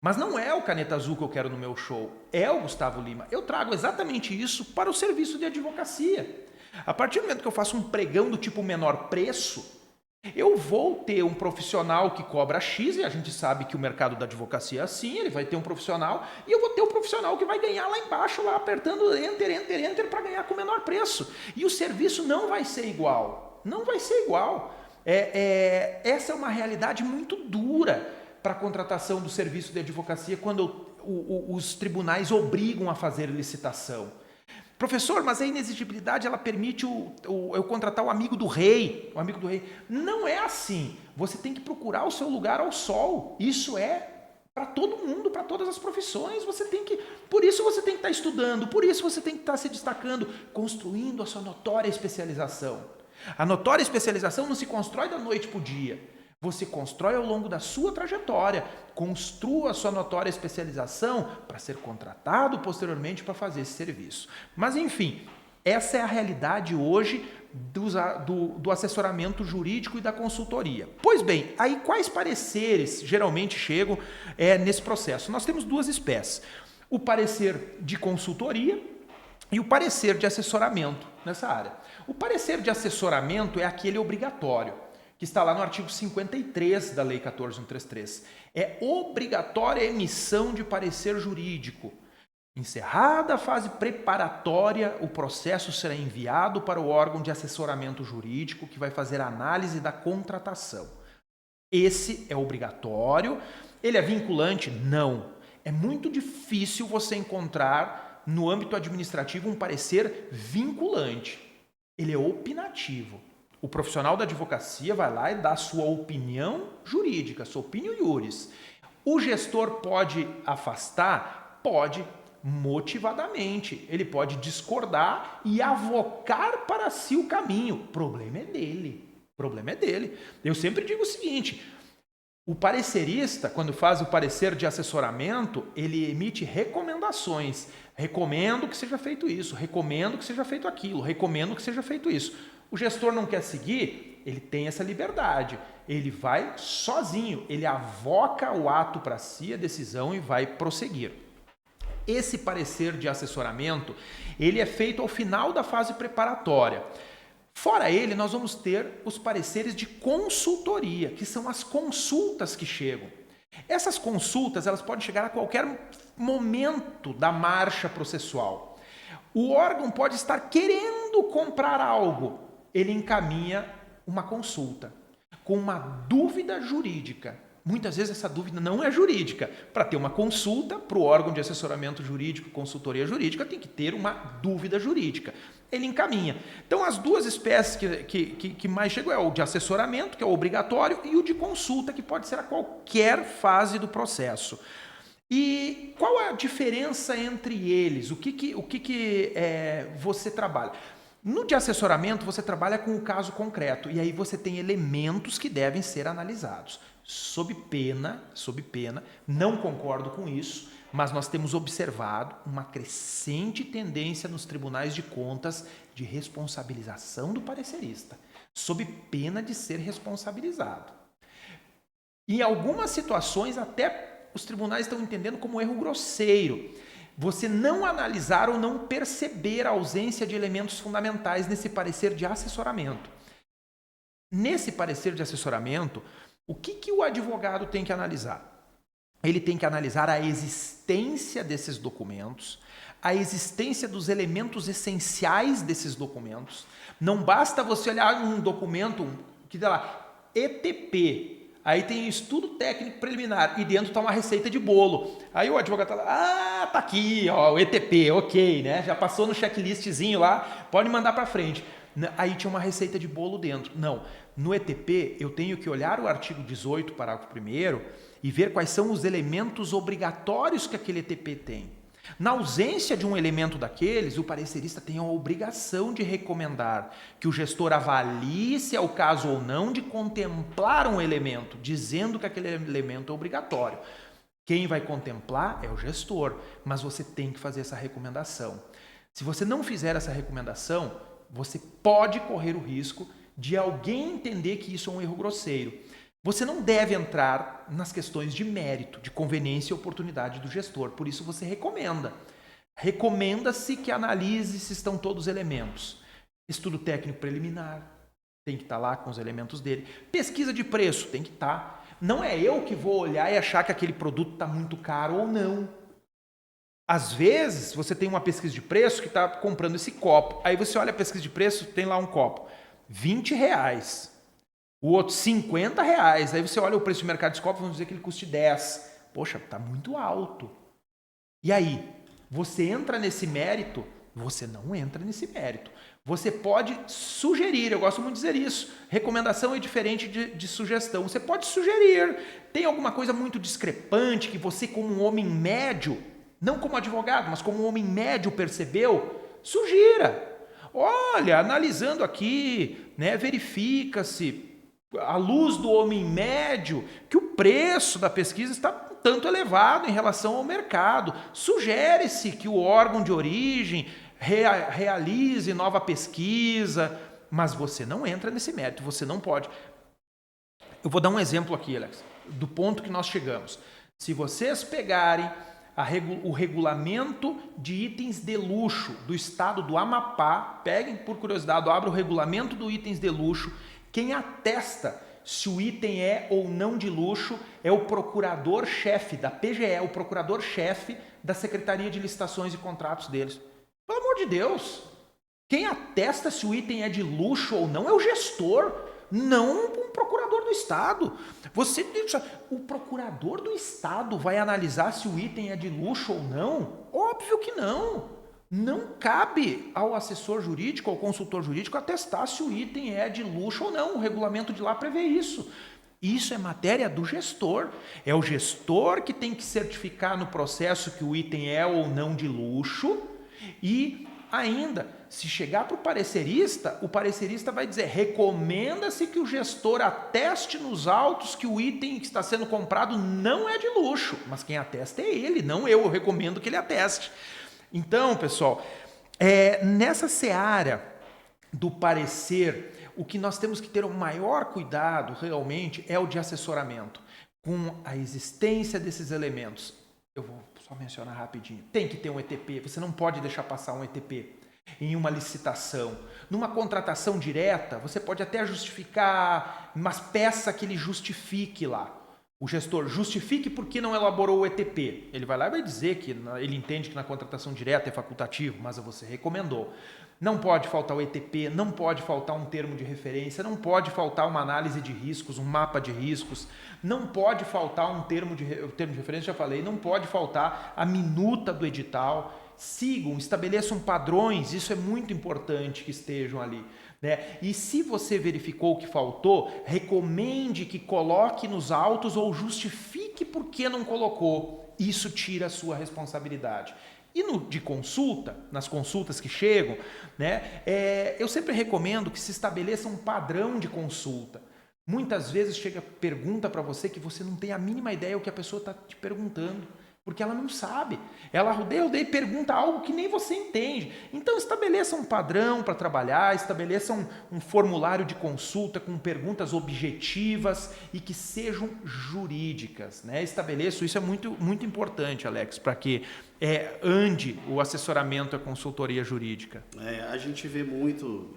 Mas não é o Caneta Azul que eu quero no meu show, é o Gustavo Lima. Eu trago exatamente isso para o serviço de advocacia. A partir do momento que eu faço um pregão do tipo menor preço, eu vou ter um profissional que cobra X, e a gente sabe que o mercado da advocacia é assim, ele vai ter um profissional, e eu vou ter um profissional que vai ganhar lá embaixo, lá apertando enter, enter, enter, para ganhar com o menor preço. E o serviço não vai ser igual. Não vai ser igual. Essa é uma realidade muito dura para a contratação do serviço de advocacia quando os tribunais obrigam a fazer licitação. Professor, mas a inexigibilidade ela permite eu contratar o amigo do rei. O amigo do rei. Não é assim. Você tem que procurar o seu lugar ao sol. Isso é para todo mundo, para todas as profissões. Por isso você tem que estar estudando, por isso você tem que estar se destacando, construindo a sua notória especialização. A notória especialização não se constrói da noite para o dia. Você constrói ao longo da sua trajetória, construa a sua notória especialização para ser contratado posteriormente para fazer esse serviço. Mas, enfim, essa é a realidade hoje do assessoramento jurídico e da consultoria. Pois bem, aí quais pareceres geralmente chegam nesse processo? Nós temos duas espécies, o parecer de consultoria e o parecer de assessoramento nessa área. O parecer de assessoramento é aquele obrigatório, que está lá no artigo 53 da Lei 14.133. É obrigatória a emissão de parecer jurídico. Encerrada a fase preparatória, o processo será enviado para o órgão de assessoramento jurídico, que vai fazer a análise da contratação. Esse é obrigatório. Ele é vinculante? Não. É muito difícil você encontrar no âmbito administrativo um parecer vinculante. Ele é opinativo. O profissional da advocacia vai lá e dá sua opinião jurídica, sua opinião iuris. O gestor pode afastar? Pode, motivadamente. Ele pode discordar e avocar para si o caminho. O problema é dele. O problema é dele. Eu sempre digo o seguinte, o parecerista, quando faz o parecer de assessoramento, ele emite recomendações. Recomendo que seja feito isso, recomendo que seja feito aquilo, recomendo que seja feito isso. O gestor não quer seguir, ele tem essa liberdade. Ele vai sozinho, ele avoca o ato para si, a decisão, e vai prosseguir. Esse parecer de assessoramento, ele é feito ao final da fase preparatória. Fora ele, nós vamos ter os pareceres de consultoria, que são as consultas que chegam. Essas consultas, elas podem chegar a qualquer momento da marcha processual. O órgão pode estar querendo comprar algo, ele encaminha uma consulta com uma dúvida jurídica. Muitas vezes essa dúvida não é jurídica. Para ter uma consulta, para o órgão de assessoramento jurídico, consultoria jurídica, tem que ter uma dúvida jurídica. Ele encaminha. Então, as duas espécies que mais chegam é o de assessoramento, que é o obrigatório, e o de consulta, que pode ser a qualquer fase do processo. E qual a diferença entre eles? O que você trabalha? No de assessoramento, você trabalha com o caso concreto, e aí você tem elementos que devem ser analisados. Sob pena, não concordo com isso, mas nós temos observado uma crescente tendência nos tribunais de contas de responsabilização do parecerista, sob pena de ser responsabilizado. Em algumas situações, até os tribunais estão entendendo como erro grosseiro você não analisar ou não perceber a ausência de elementos fundamentais nesse parecer de assessoramento. Nesse parecer de assessoramento, o que o advogado tem que analisar? Ele tem que analisar a existência desses documentos, a existência dos elementos essenciais desses documentos. Não basta você olhar um documento que dá lá, ETP, aí tem estudo técnico preliminar e dentro está uma receita de bolo. Aí o advogado está lá, tá aqui, ó, o ETP, ok, né? Já passou no checklistzinho lá, pode mandar para frente. Aí tinha uma receita de bolo dentro. Não, no ETP eu tenho que olhar o artigo 18, parágrafo 1º e ver quais são os elementos obrigatórios que aquele ETP tem. Na ausência de um elemento daqueles, o parecerista tem a obrigação de recomendar que o gestor avalie se é o caso ou não de contemplar um elemento, dizendo que aquele elemento é obrigatório. Quem vai contemplar é o gestor, mas você tem que fazer essa recomendação. Se você não fizer essa recomendação, você pode correr o risco de alguém entender que isso é um erro grosseiro. Você não deve entrar nas questões de mérito, de conveniência e oportunidade do gestor. Por isso você recomenda. Recomenda-se que analise se estão todos os elementos. Estudo técnico preliminar, tem que estar lá com os elementos dele. Pesquisa de preço, tem que estar. Não é eu que vou olhar e achar que aquele produto está muito caro ou não. Às vezes, você tem uma pesquisa de preço que está comprando esse copo. Aí você olha a pesquisa de preço, tem lá um copo. R$20. O outro R$50. Aí você olha o preço de mercado desse copo, vamos dizer que ele custe 10. Poxa, está muito alto. E aí, você entra nesse mérito? Você não entra nesse mérito. Você pode sugerir, eu gosto muito de dizer isso. Recomendação é diferente de sugestão. Você pode sugerir. Tem alguma coisa muito discrepante que você, como um homem médio, não como advogado, mas como um homem médio percebeu? Sugira. Olha, analisando aqui, né, verifica-se, à luz do homem médio, que o preço da pesquisa está tanto elevado em relação ao mercado. Sugere-se que o órgão de origem realize nova pesquisa, mas você não entra nesse mérito, você não pode. Eu vou dar um exemplo aqui, Alex, do ponto que nós chegamos. Se vocês pegarem o regulamento de itens de luxo do estado do Amapá, peguem por curiosidade, abra o regulamento do itens de luxo, quem atesta se o item é ou não de luxo é o procurador-chefe da PGE, o procurador-chefe da Secretaria de Licitações e Contratos deles. Pelo amor de Deus! Quem atesta se o item é de luxo ou não é o gestor, não um procurador do Estado. O procurador do Estado vai analisar se o item é de luxo ou não? Óbvio que não. Não cabe ao assessor jurídico, ao consultor jurídico, atestar se o item é de luxo ou não. O regulamento de lá prevê isso. Isso é matéria do gestor. É o gestor que tem que certificar no processo que o item é ou não de luxo. E ainda, se chegar para o parecerista vai dizer: recomenda-se que o gestor ateste nos autos que o item que está sendo comprado não é de luxo. Mas quem atesta é ele, não eu. Eu recomendo que ele ateste. Então, pessoal, nessa seara do parecer, o que nós temos que ter o maior cuidado realmente é o de assessoramento, com a existência desses elementos. Eu vou só mencionar rapidinho. Tem que ter um ETP, você não pode deixar passar um ETP em uma licitação. Numa contratação direta, você pode até justificar, mas peça que ele justifique lá. O gestor justifique por que não elaborou o ETP. Ele vai lá e vai dizer que ele entende que na contratação direta é facultativo, mas você recomendou. Não pode faltar o ETP, não pode faltar um termo de referência, não pode faltar uma análise de riscos, um mapa de riscos, não pode faltar um termo de referência, já falei, não pode faltar a minuta do edital. Sigam, estabeleçam padrões, isso é muito importante que estejam ali. Né? E se você verificou que faltou, recomende que coloque nos autos ou justifique por que não colocou. Isso tira a sua responsabilidade. E de consulta, nas consultas que chegam, né, eu sempre recomendo que se estabeleça um padrão de consulta. Muitas vezes chega pergunta para você que você não tem a mínima ideia o que a pessoa está te perguntando, porque ela não sabe. Ela rodeia e pergunta algo que nem você entende. Então estabeleça um padrão para trabalhar, estabeleça um formulário de consulta com perguntas objetivas e que sejam jurídicas. Né? Estabeleça, isso é muito, muito importante, Alex, para que ande o assessoramento e a consultoria jurídica. A gente vê muito,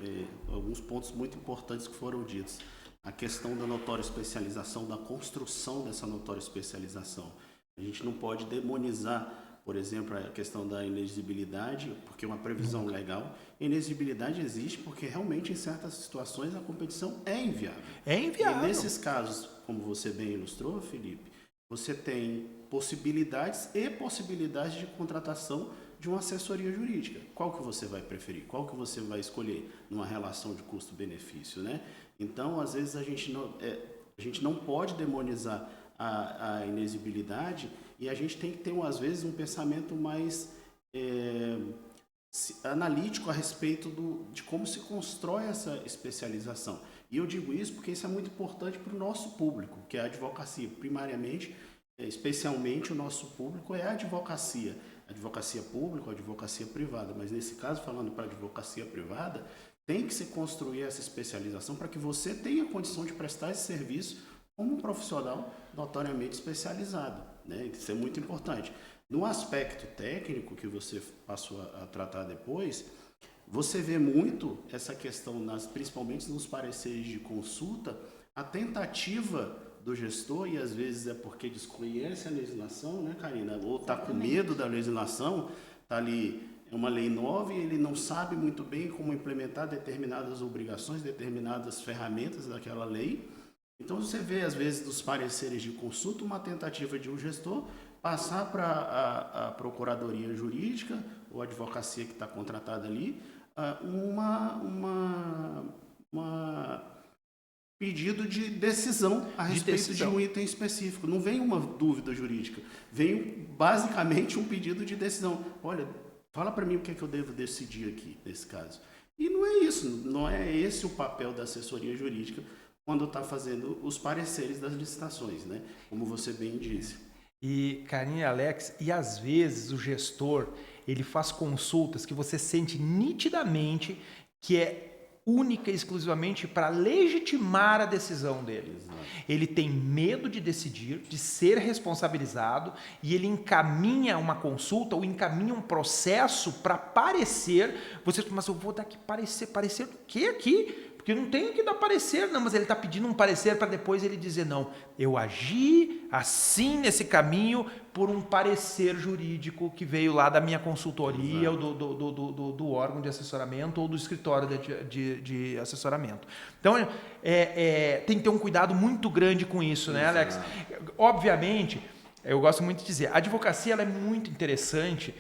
alguns pontos muito importantes que foram ditos. A questão da notória especialização, da construção dessa notória especialização. A gente não pode demonizar, por exemplo, a questão da inexigibilidade, porque é uma previsão legal. Inexigibilidade existe porque realmente em certas situações a competição é inviável. É inviável. E nesses casos, como você bem ilustrou, Felipe, você tem possibilidades e possibilidades de contratação de uma assessoria jurídica. Qual que você vai preferir? Qual que você vai escolher numa relação de custo-benefício, né? Então, às vezes, a gente não pode demonizar a inexigibilidade e a gente tem que ter, às vezes, um pensamento mais analítico a respeito de como se constrói essa especialização. E eu digo isso porque isso é muito importante para o nosso público, que é a advocacia. Primariamente, especialmente o nosso público é a advocacia pública, a advocacia privada. Mas nesse caso, falando para a advocacia privada, tem que se construir essa especialização para que você tenha condição de prestar esse serviço como um profissional notoriamente especializado, né? Isso é muito importante. No aspecto técnico, que você passou a tratar depois, você vê muito essa questão, principalmente nos pareceres de consulta, a tentativa do gestor, e às vezes é porque desconhece a legislação, né, Karina? Ou está com medo da legislação, está ali, é uma lei nova e ele não sabe muito bem como implementar determinadas obrigações, determinadas ferramentas daquela lei. Então você vê, às vezes, dos pareceres de consulta, uma tentativa de um gestor passar para a procuradoria jurídica ou a advocacia que está contratada ali, pedido de decisão a respeito de um item específico. Não vem uma dúvida jurídica, vem basicamente um pedido de decisão. Olha, fala para mim o que é que eu devo decidir aqui, nesse caso. E não é isso, não é esse o papel da assessoria jurídica quando está fazendo os pareceres das licitações, né? Como você bem disse. E, Karine e Alex, e às vezes o gestor, ele faz consultas que você sente nitidamente que é única e exclusivamente para legitimar a decisão dele. Exato. Ele tem medo de decidir, de ser responsabilizado, e ele encaminha uma consulta ou encaminha um processo para parecer. Você, mas eu vou dar aqui parecer do quê aqui? Porque não tem que dar parecer, não, mas ele está pedindo um parecer para depois ele dizer, não, eu agi assim nesse caminho por um parecer jurídico que veio lá da minha consultoria ou do órgão de assessoramento ou do escritório de assessoramento. Então, tem que ter um cuidado muito grande com isso, né, Alex? Obviamente, eu gosto muito de dizer, a advocacia ela é muito interessante.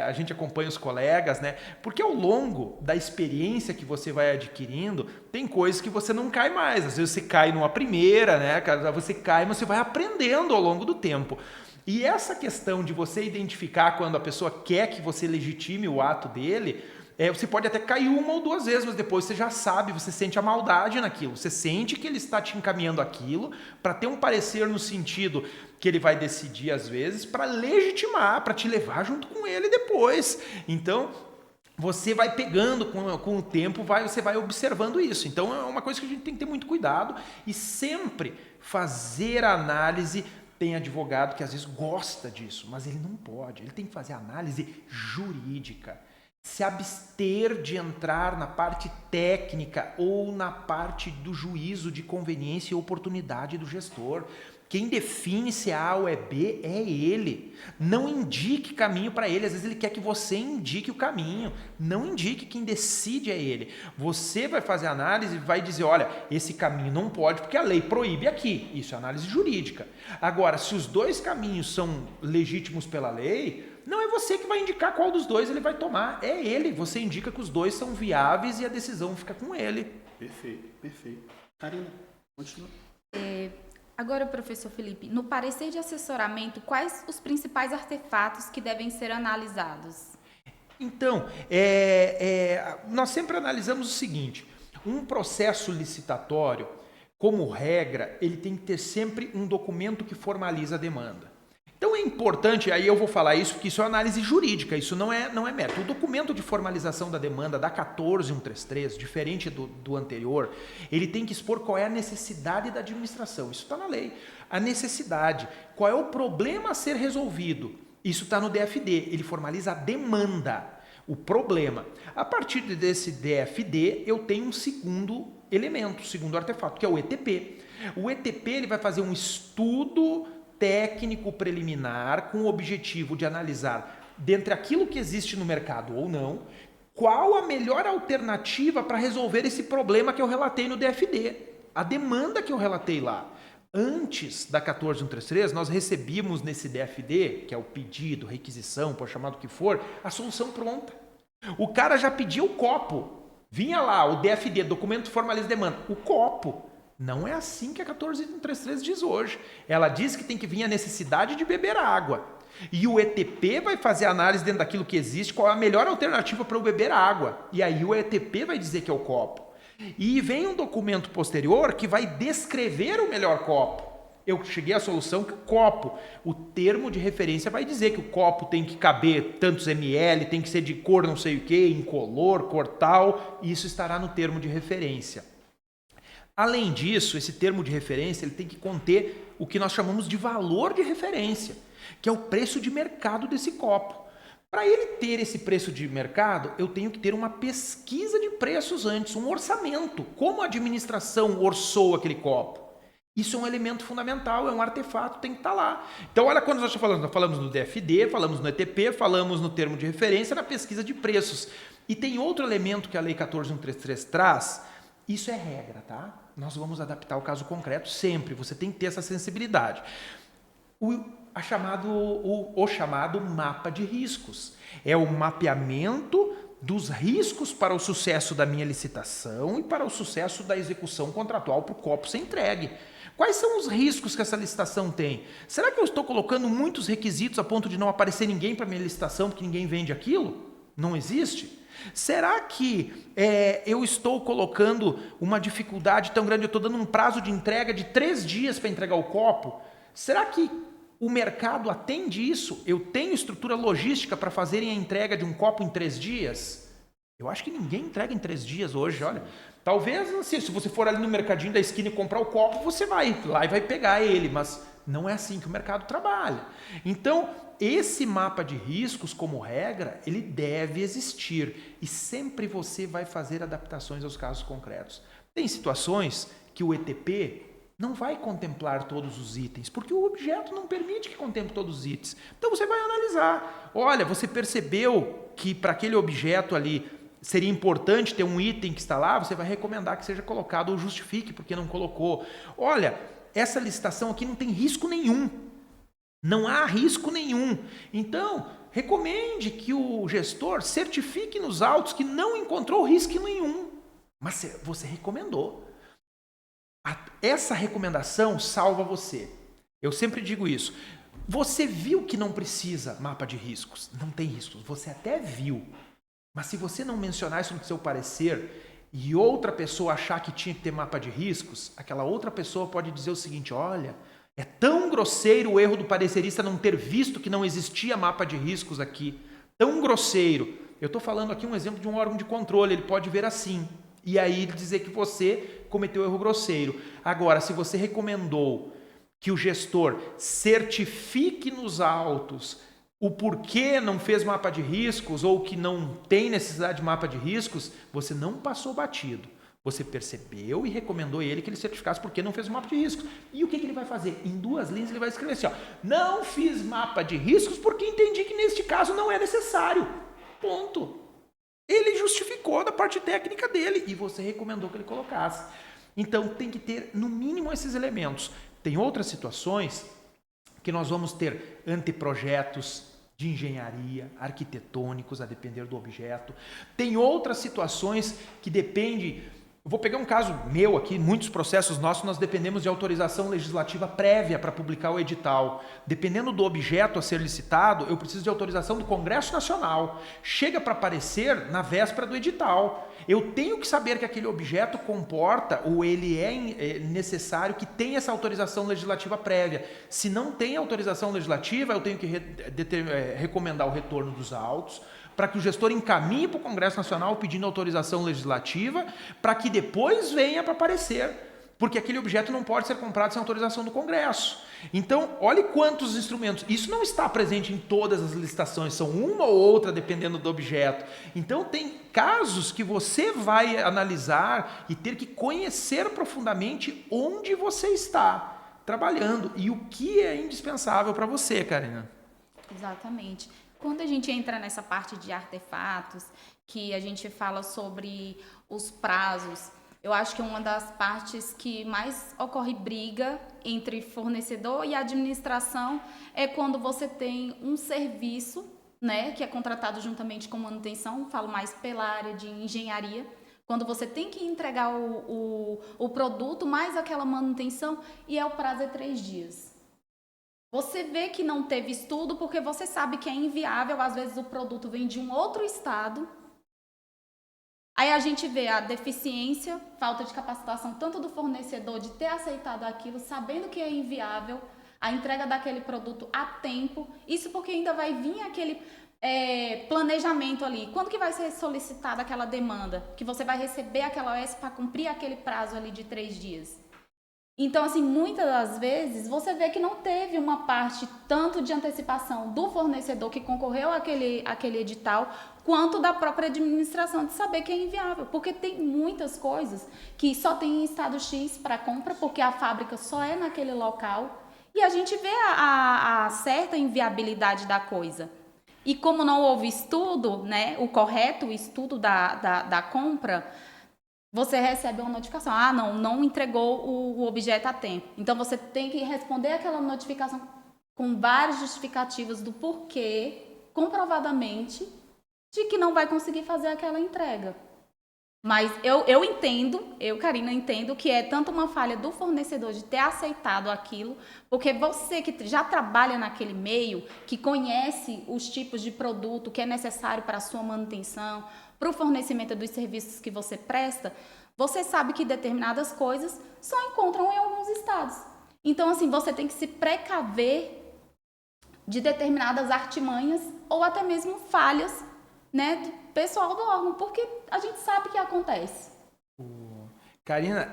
A gente acompanha os colegas, né? Porque ao longo da experiência que você vai adquirindo, tem coisas que você não cai mais. Às vezes você cai numa primeira, né? Você cai, mas você vai aprendendo ao longo do tempo. E essa questão de você identificar quando a pessoa quer que você legitime o ato dele, você pode até cair uma ou duas vezes, mas depois você já sabe, você sente a maldade naquilo. Você sente que ele está te encaminhando aquilo para ter um parecer no sentido que ele vai decidir às vezes para legitimar, para te levar junto com ele depois. Então, você vai pegando com o tempo, você vai observando isso. Então, é uma coisa que a gente tem que ter muito cuidado e sempre fazer a análise. Tem advogado que às vezes gosta disso, mas ele não pode. Ele tem que fazer a análise jurídica. se abster de entrar na parte técnica ou na parte do juízo de conveniência e oportunidade do gestor. Quem define se é A ou é B é ele. Não indique caminho para ele. Às vezes ele quer que você indique o caminho. Não indique, quem decide é ele. Você vai fazer a análise e vai dizer, olha, esse caminho não pode porque a lei proíbe aqui. Isso é análise jurídica. Agora, se os dois caminhos são legítimos pela lei, não é você que vai indicar qual dos dois ele vai tomar. É ele. Você indica que os dois são viáveis e a decisão fica com ele. Perfeito, perfeito. Karina, continua. Agora, professor Felipe, no parecer de assessoramento, quais os principais artefatos que devem ser analisados? Então, nós sempre analisamos o seguinte, um processo licitatório, como regra, ele tem que ter sempre um documento que formaliza a demanda. Então é importante, aí eu vou falar isso, porque isso é análise jurídica, isso não é mérito. O documento de formalização da demanda da 14133, diferente do anterior, ele tem que expor qual é a necessidade da administração. Isso está na lei. A necessidade, qual é o problema a ser resolvido. Isso está no DFD, ele formaliza a demanda, o problema. A partir desse DFD, eu tenho um segundo elemento, segundo artefato, que é o ETP. O ETP ele vai fazer um estudo técnico preliminar com o objetivo de analisar, dentre aquilo que existe no mercado ou não, qual a melhor alternativa para resolver esse problema que eu relatei no DFD, a demanda que eu relatei lá. Antes da 14133, nós recebíamos nesse DFD, que é o pedido, requisição, por chamado que for, a solução pronta. O cara já pediu o copo, vinha lá o DFD, documento formaliza demanda, o copo. Não é assim que a 14133 diz hoje. Ela diz que tem que vir a necessidade de beber água. E o ETP vai fazer a análise dentro daquilo que existe, qual é a melhor alternativa para eu beber água. E aí o ETP vai dizer que é o copo. E vem um documento posterior que vai descrever o melhor copo. Eu cheguei à solução que o copo, o termo de referência vai dizer que o copo tem que caber tantos ml, tem que ser de cor não sei o que, incolor, cor tal, e isso estará no termo de referência. Além disso, esse termo de referência ele tem que conter o que nós chamamos de valor de referência, que é o preço de mercado desse copo. Para ele ter esse preço de mercado, eu tenho que ter uma pesquisa de preços antes, um orçamento. Como a administração orçou aquele copo? Isso é um elemento fundamental, é um artefato, tem que estar lá. Então, olha quando nós falamos no DFD, falamos no ETP, falamos no termo de referência, na pesquisa de preços. E tem outro elemento que a Lei 14133 traz, isso é regra, tá? Nós vamos adaptar o caso concreto sempre, você tem que ter essa sensibilidade. O chamado mapa de riscos. É o mapeamento dos riscos para o sucesso da minha licitação e para o sucesso da execução contratual para o copo ser entregue. Quais são os riscos que essa licitação tem? Será que eu estou colocando muitos requisitos a ponto de não aparecer ninguém para a minha licitação porque ninguém vende aquilo? Não existe? Será que eu estou colocando uma dificuldade tão grande, eu estou dando um prazo de entrega de 3 dias para entregar o copo? Será que o mercado atende isso? Eu tenho estrutura logística para fazerem a entrega de um copo em 3 dias? Eu acho que ninguém entrega em 3 dias hoje, olha. Talvez, assim, se você for ali no mercadinho da esquina e comprar o copo, você vai lá e vai pegar ele, mas não é assim que o mercado trabalha. Então, esse mapa de riscos, como regra, ele deve existir e sempre você vai fazer adaptações aos casos concretos. Tem situações que o ETP não vai contemplar todos os itens, porque o objeto não permite que contemple todos os itens. Então você vai analisar. Olha, você percebeu que para aquele objeto ali seria importante ter um item que está lá, você vai recomendar que seja colocado ou justifique porque não colocou. Olha, essa licitação aqui não tem risco nenhum. Não há risco nenhum. Então, recomende que o gestor certifique nos autos que não encontrou risco nenhum. Mas você recomendou. Essa recomendação salva você. Eu sempre digo isso. Você viu que não precisa mapa de riscos. Não tem riscos. Você até viu. Mas se você não mencionar isso no seu parecer e outra pessoa achar que tinha que ter mapa de riscos, aquela outra pessoa pode dizer o seguinte, olha, é tão grosseiro o erro do parecerista não ter visto que não existia mapa de riscos aqui. Tão grosseiro. Eu estou falando aqui um exemplo de um órgão de controle, ele pode ver assim. E aí dizer que você cometeu erro grosseiro. Agora, se você recomendou que o gestor certifique nos autos o porquê não fez mapa de riscos ou que não tem necessidade de mapa de riscos, você não passou batido. Você percebeu e recomendou ele que ele certificasse porque não fez o mapa de riscos. E o que ele vai fazer? Em 2 linhas ele vai escrever assim, ó, não fiz mapa de riscos porque entendi que neste caso não é necessário. Ponto. Ele justificou da parte técnica dele e você recomendou que ele colocasse. Então tem que ter no mínimo esses elementos. Tem outras situações que nós vamos ter anteprojetos de engenharia, arquitetônicos, a depender do objeto. Tem outras situações que depende... Eu vou pegar um caso meu aqui, muitos processos nossos, nós dependemos de autorização legislativa prévia para publicar o edital. Dependendo do objeto a ser licitado, eu preciso de autorização do Congresso Nacional. Chega para aparecer na véspera do edital. Eu tenho que saber que aquele objeto comporta ou ele é necessário que tenha essa autorização legislativa prévia. Se não tem autorização legislativa, eu tenho que recomendar o retorno dos autos, para que o gestor encaminhe para o Congresso Nacional pedindo autorização legislativa, para que depois venha para aparecer, porque aquele objeto não pode ser comprado sem autorização do Congresso. Então, olhe quantos instrumentos. Isso não está presente em todas as licitações, são uma ou outra dependendo do objeto. Então, tem casos que você vai analisar e ter que conhecer profundamente onde você está trabalhando e o que é indispensável para você, Karina. Exatamente. Quando a gente entra nessa parte de artefatos, que a gente fala sobre os prazos, eu acho que uma das partes que mais ocorre briga entre fornecedor e administração é quando você tem um serviço, né, que é contratado juntamente com manutenção, falo mais pela área de engenharia, quando você tem que entregar o produto mais aquela manutenção e o prazo é 3 dias. Você vê que não teve estudo porque você sabe que é inviável, às vezes o produto vem de um outro estado. Aí a gente vê a deficiência, falta de capacitação tanto do fornecedor de ter aceitado aquilo, sabendo que é inviável, a entrega daquele produto a tempo. Isso porque ainda vai vir aquele planejamento ali. Quando que vai ser solicitada aquela demanda? Que você vai receber aquela OS para cumprir aquele prazo ali de 3 dias. Então, assim, muitas das vezes você vê que não teve uma parte tanto de antecipação do fornecedor que concorreu àquele edital, quanto da própria administração de saber que é inviável. Porque tem muitas coisas que só tem em estado X para compra, porque a fábrica só é naquele local, e a gente vê a certa inviabilidade da coisa. E como não houve estudo, né, o correto estudo da compra, você recebe uma notificação. Ah, não entregou o objeto a tempo. Então, você tem que responder aquela notificação com vários justificativos do porquê, comprovadamente, de que não vai conseguir fazer aquela entrega. Mas eu entendo, Karina, entendo que é tanto uma falha do fornecedor de ter aceitado aquilo, porque você que já trabalha naquele meio, que conhece os tipos de produto que é necessário para a sua manutenção, para o fornecimento dos serviços que você presta, você sabe que determinadas coisas só encontram em alguns estados. Então, assim, você tem que se precaver de determinadas artimanhas ou até mesmo falhas, né, do pessoal do órgão, porque a gente sabe que acontece. Karina,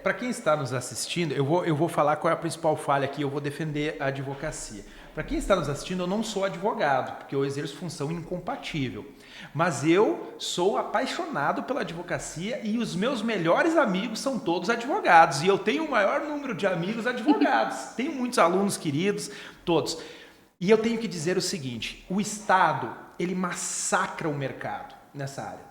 para quem está nos assistindo, eu vou falar qual é a principal falha aqui, eu vou defender a advocacia. Para quem está nos assistindo, eu não sou advogado, porque eu exerço função incompatível. Mas eu sou apaixonado pela advocacia e os meus melhores amigos são todos advogados. E eu tenho o maior número de amigos advogados. Tenho muitos alunos queridos, todos. E eu tenho que dizer o seguinte, o Estado, ele massacra o mercado nessa área.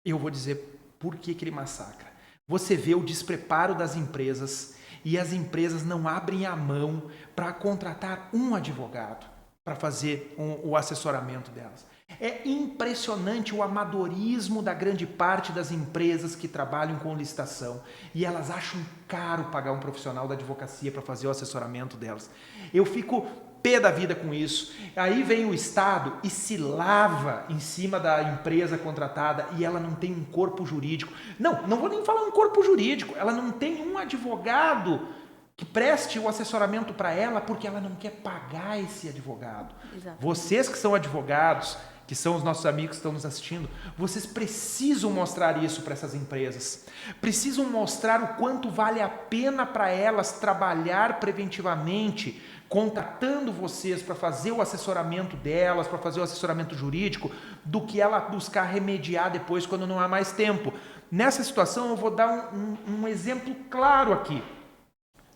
Eu vou dizer por que ele massacra. Você vê o despreparo das empresas e as empresas não abrem a mão para contratar um advogado para fazer o assessoramento delas. É impressionante o amadorismo da grande parte das empresas que trabalham com licitação e elas acham caro pagar um profissional da advocacia para fazer o assessoramento delas. Eu fico pé da vida com isso. Aí vem o Estado e se lava em cima da empresa contratada e ela não tem um corpo jurídico. Não vou nem falar um corpo jurídico, ela não tem um advogado que preste o assessoramento para ela porque ela não quer pagar esse advogado. Exato. Vocês que são advogados, que são os nossos amigos que estão nos assistindo, vocês precisam mostrar isso para essas empresas. Precisam mostrar o quanto vale a pena para elas trabalhar preventivamente, contratando vocês para fazer o assessoramento delas, para fazer o assessoramento jurídico, do que ela buscar remediar depois quando não há mais tempo. Nessa situação eu vou dar um exemplo claro aqui.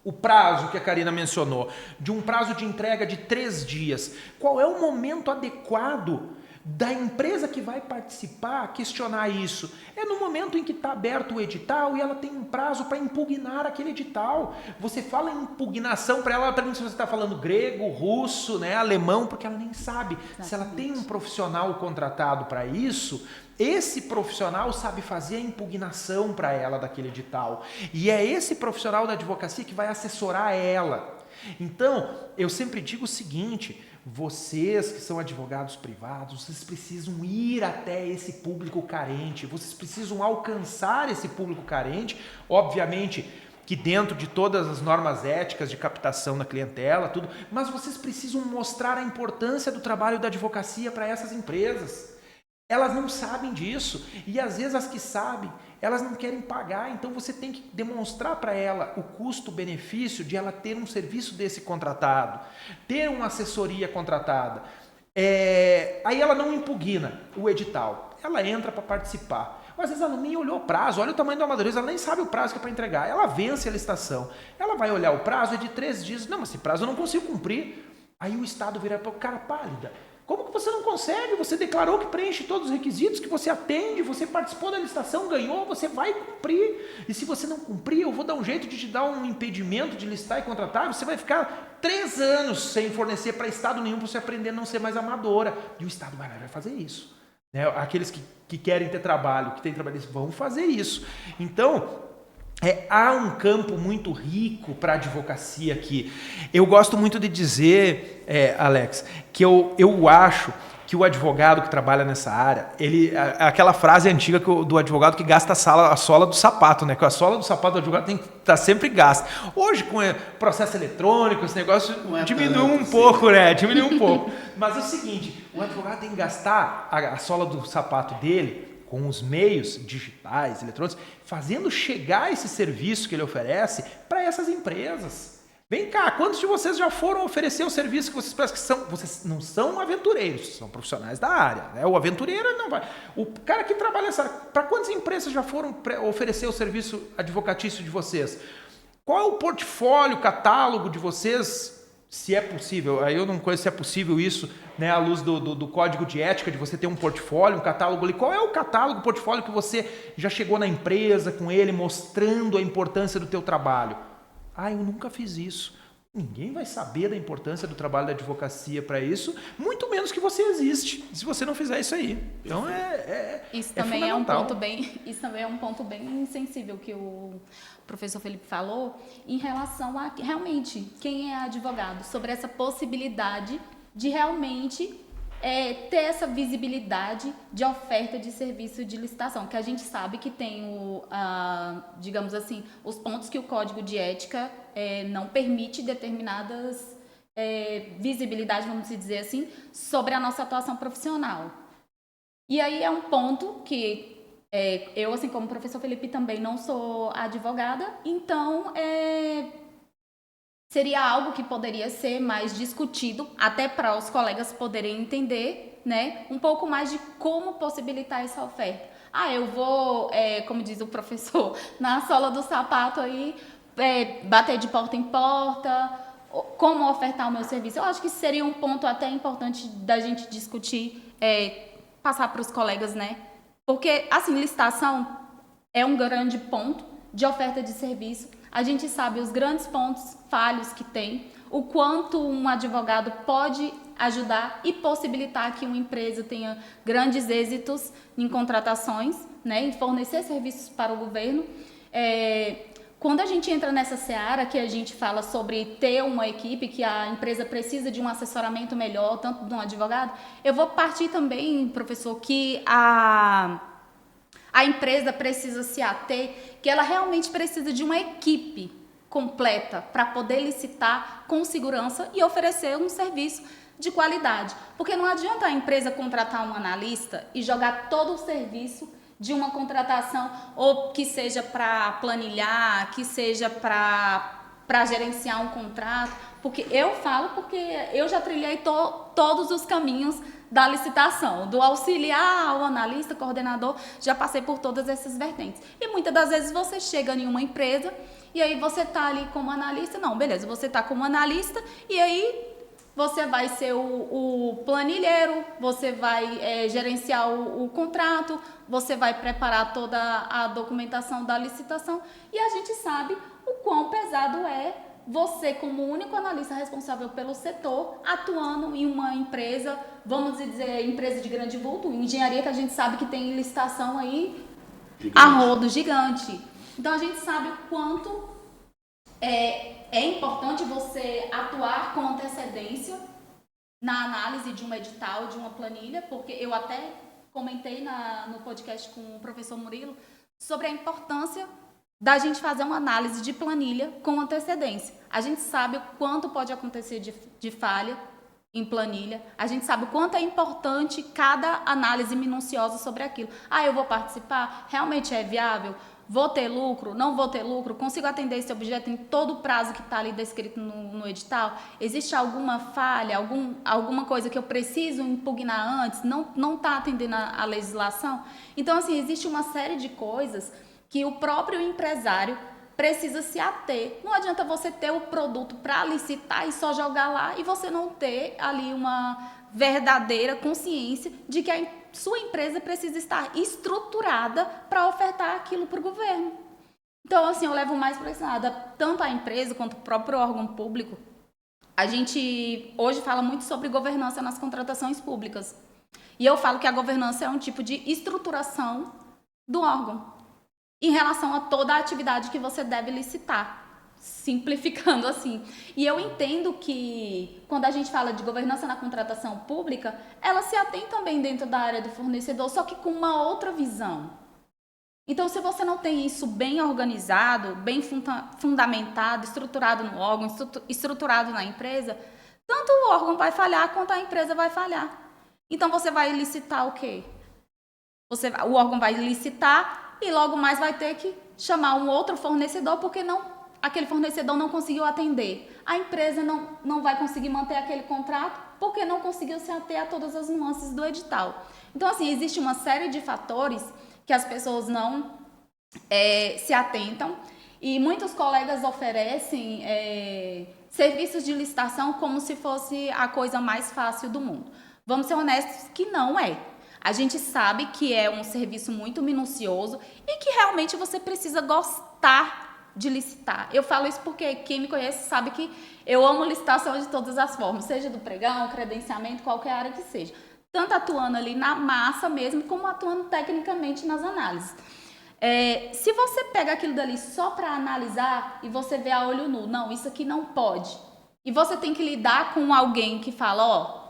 O prazo que a Karina mencionou, de um prazo de entrega de 3 dias. Qual é o momento adequado da empresa que vai participar questionar isso? É no momento em que está aberto o edital e ela tem um prazo para impugnar aquele edital. Você fala em impugnação para ela pergunta se você está falando grego, russo, né, alemão, porque ela nem sabe. Exatamente. Se ela tem um profissional contratado para isso, esse profissional sabe fazer a impugnação para ela daquele edital. E é esse profissional da advocacia que vai assessorar ela. Então, eu sempre digo o seguinte: vocês que são advogados privados, vocês precisam ir até esse público carente, vocês precisam alcançar esse público carente, obviamente que dentro de todas as normas éticas de captação da clientela, tudo, mas vocês precisam mostrar a importância do trabalho da advocacia para essas empresas. Elas não sabem disso e às vezes as que sabem, elas não querem pagar, então você tem que demonstrar para ela o custo-benefício de ela ter um serviço desse contratado, ter uma assessoria contratada. Aí ela não impugna o edital, ela entra para participar. Às vezes ela nem olhou o prazo, olha o tamanho do amadorismo, ela nem sabe o prazo que é para entregar, ela vence a licitação, ela vai olhar o prazo, é de 3 dias, não, mas esse prazo eu não consigo cumprir. Aí o Estado vira para o cara pálida. Como que você não consegue? Você declarou que preenche todos os requisitos, que você atende, você participou da licitação, ganhou, você vai cumprir. E se você não cumprir, eu vou dar um jeito de te dar um impedimento de licitar e contratar, você vai ficar 3 anos sem fornecer para Estado nenhum para você aprender a não ser mais amadora. E o Estado vai fazer isso. Né? Aqueles que querem ter trabalho, que têm trabalho, eles vão fazer isso. Então, há um campo muito rico para a advocacia aqui. Eu gosto muito de dizer, Alex, que eu acho que o advogado que trabalha nessa área, aquela frase antiga do advogado que gasta a sola do sapato, né? Que a sola do sapato do advogado tem que estar sempre gasta. Hoje, com o processo eletrônico, esse negócio diminuiu um pouco, né? Diminuiu um pouco. Mas é o seguinte, o advogado tem que gastar a sola do sapato dele com os meios digitais, eletrônicos, fazendo chegar esse serviço que ele oferece para essas empresas. Vem cá, quantos de vocês já foram oferecer o serviço que vocês prestam? Vocês não são aventureiros, são profissionais da área. Né? O aventureiro não vai. O cara que trabalha nessa área, para quantas empresas já foram oferecer o serviço advocatício de vocês? Qual é o portfólio, catálogo de vocês? Se é possível, aí eu não conheço se é possível isso, né, à luz do código de ética, de você ter um portfólio, um catálogo ali. Qual é o catálogo, portfólio que você já chegou na empresa com ele, mostrando a importância do teu trabalho? Eu nunca fiz isso. Ninguém vai saber da importância do trabalho da advocacia para isso, muito menos que você existe, se você não fizer isso aí. Então, isso também é um ponto bem sensível que o professor Felipe falou em relação a realmente quem é advogado, sobre essa possibilidade de realmente ter essa visibilidade de oferta de serviço de licitação, que a gente sabe que tem digamos assim, os pontos que o Código de Ética não permite determinadas visibilidade, vamos dizer assim, sobre a nossa atuação profissional. E aí é um ponto que eu, assim como o professor Felipe, também não sou advogada, então seria algo que poderia ser mais discutido, até para os colegas poderem entender, né, um pouco mais de como possibilitar essa oferta. Eu vou, como diz o professor, na sola do sapato aí, bater de porta em porta, como ofertar o meu serviço. Eu acho que seria um ponto até importante da gente discutir, passar para os colegas, né? Porque, assim, licitação é um grande ponto de oferta de serviço. A gente sabe os grandes pontos falhos que tem, o quanto um advogado pode ajudar e possibilitar que uma empresa tenha grandes êxitos em contratações, né, em fornecer serviços para o governo. Quando a gente entra nessa seara que a gente fala sobre ter uma equipe, que a empresa precisa de um assessoramento melhor, tanto de um advogado, eu vou partir também, professor, que a empresa precisa se ater, que ela realmente precisa de uma equipe completa para poder licitar com segurança e oferecer um serviço de qualidade. Porque não adianta a empresa contratar um analista e jogar todo o serviço de uma contratação, ou que seja para planilhar, que seja para gerenciar um contrato, porque eu falo porque eu já trilhei todos os caminhos da licitação, do auxiliar ao analista, coordenador, já passei por todas essas vertentes. E muitas das vezes você chega em uma empresa e aí você está ali como analista, não, beleza, você está como analista e aí você vai ser o planilheiro, você vai gerenciar o contrato, você vai preparar toda a documentação da licitação e a gente sabe o quão pesado é você como único analista responsável pelo setor, atuando em uma empresa, vamos dizer, empresa de grande vulto, engenharia que a gente sabe que tem licitação aí a rodo gigante. Então a gente sabe o quanto é importante você atuar com antecedência na análise de um edital, de uma planilha, porque eu até comentei no podcast com o professor Murilo sobre a importância da gente fazer uma análise de planilha com antecedência. A gente sabe o quanto pode acontecer de falha em planilha, a gente sabe o quanto é importante cada análise minuciosa sobre aquilo. Eu vou participar? Realmente é viável? Vou ter lucro? Não vou ter lucro? Consigo atender esse objeto em todo o prazo que está ali descrito no edital? Existe alguma falha, alguma coisa que eu preciso impugnar antes? Não está atendendo a legislação? Então, assim, existe uma série de coisas que o próprio empresário precisa se ater. Não adianta você ter o produto para licitar e só jogar lá e você não ter ali uma verdadeira consciência de que a sua empresa precisa estar estruturada para ofertar aquilo para o governo. Então, assim, eu levo mais para esse lado. Tanto a empresa quanto o próprio órgão público. A gente hoje fala muito sobre governança nas contratações públicas. E eu falo que a governança é um tipo de estruturação do órgão em relação a toda a atividade que você deve licitar, simplificando assim. E eu entendo que quando a gente fala de governança na contratação pública, ela se atém também dentro da área do fornecedor, só que com uma outra visão. Então, se você não tem isso bem organizado, bem fundamentado, estruturado no órgão, estruturado na empresa, tanto o órgão vai falhar quanto a empresa vai falhar. Então, você vai licitar o quê? O órgão vai licitar e logo mais vai ter que chamar um outro fornecedor porque aquele fornecedor não conseguiu atender. A empresa não vai conseguir manter aquele contrato porque não conseguiu se ater a todas as nuances do edital. Então, assim, existe uma série de fatores que as pessoas não se atentam e muitos colegas oferecem serviços de licitação como se fosse a coisa mais fácil do mundo. Vamos ser honestos que não é. A gente sabe que é um serviço muito minucioso e que realmente você precisa gostar de licitar. Eu falo isso porque quem me conhece sabe que eu amo licitação de todas as formas, seja do pregão, credenciamento, qualquer área que seja. Tanto atuando ali na massa mesmo, como atuando tecnicamente nas análises. Se você pega aquilo dali só para analisar e você vê a olho nu, não, isso aqui não pode. E você tem que lidar com alguém que fala,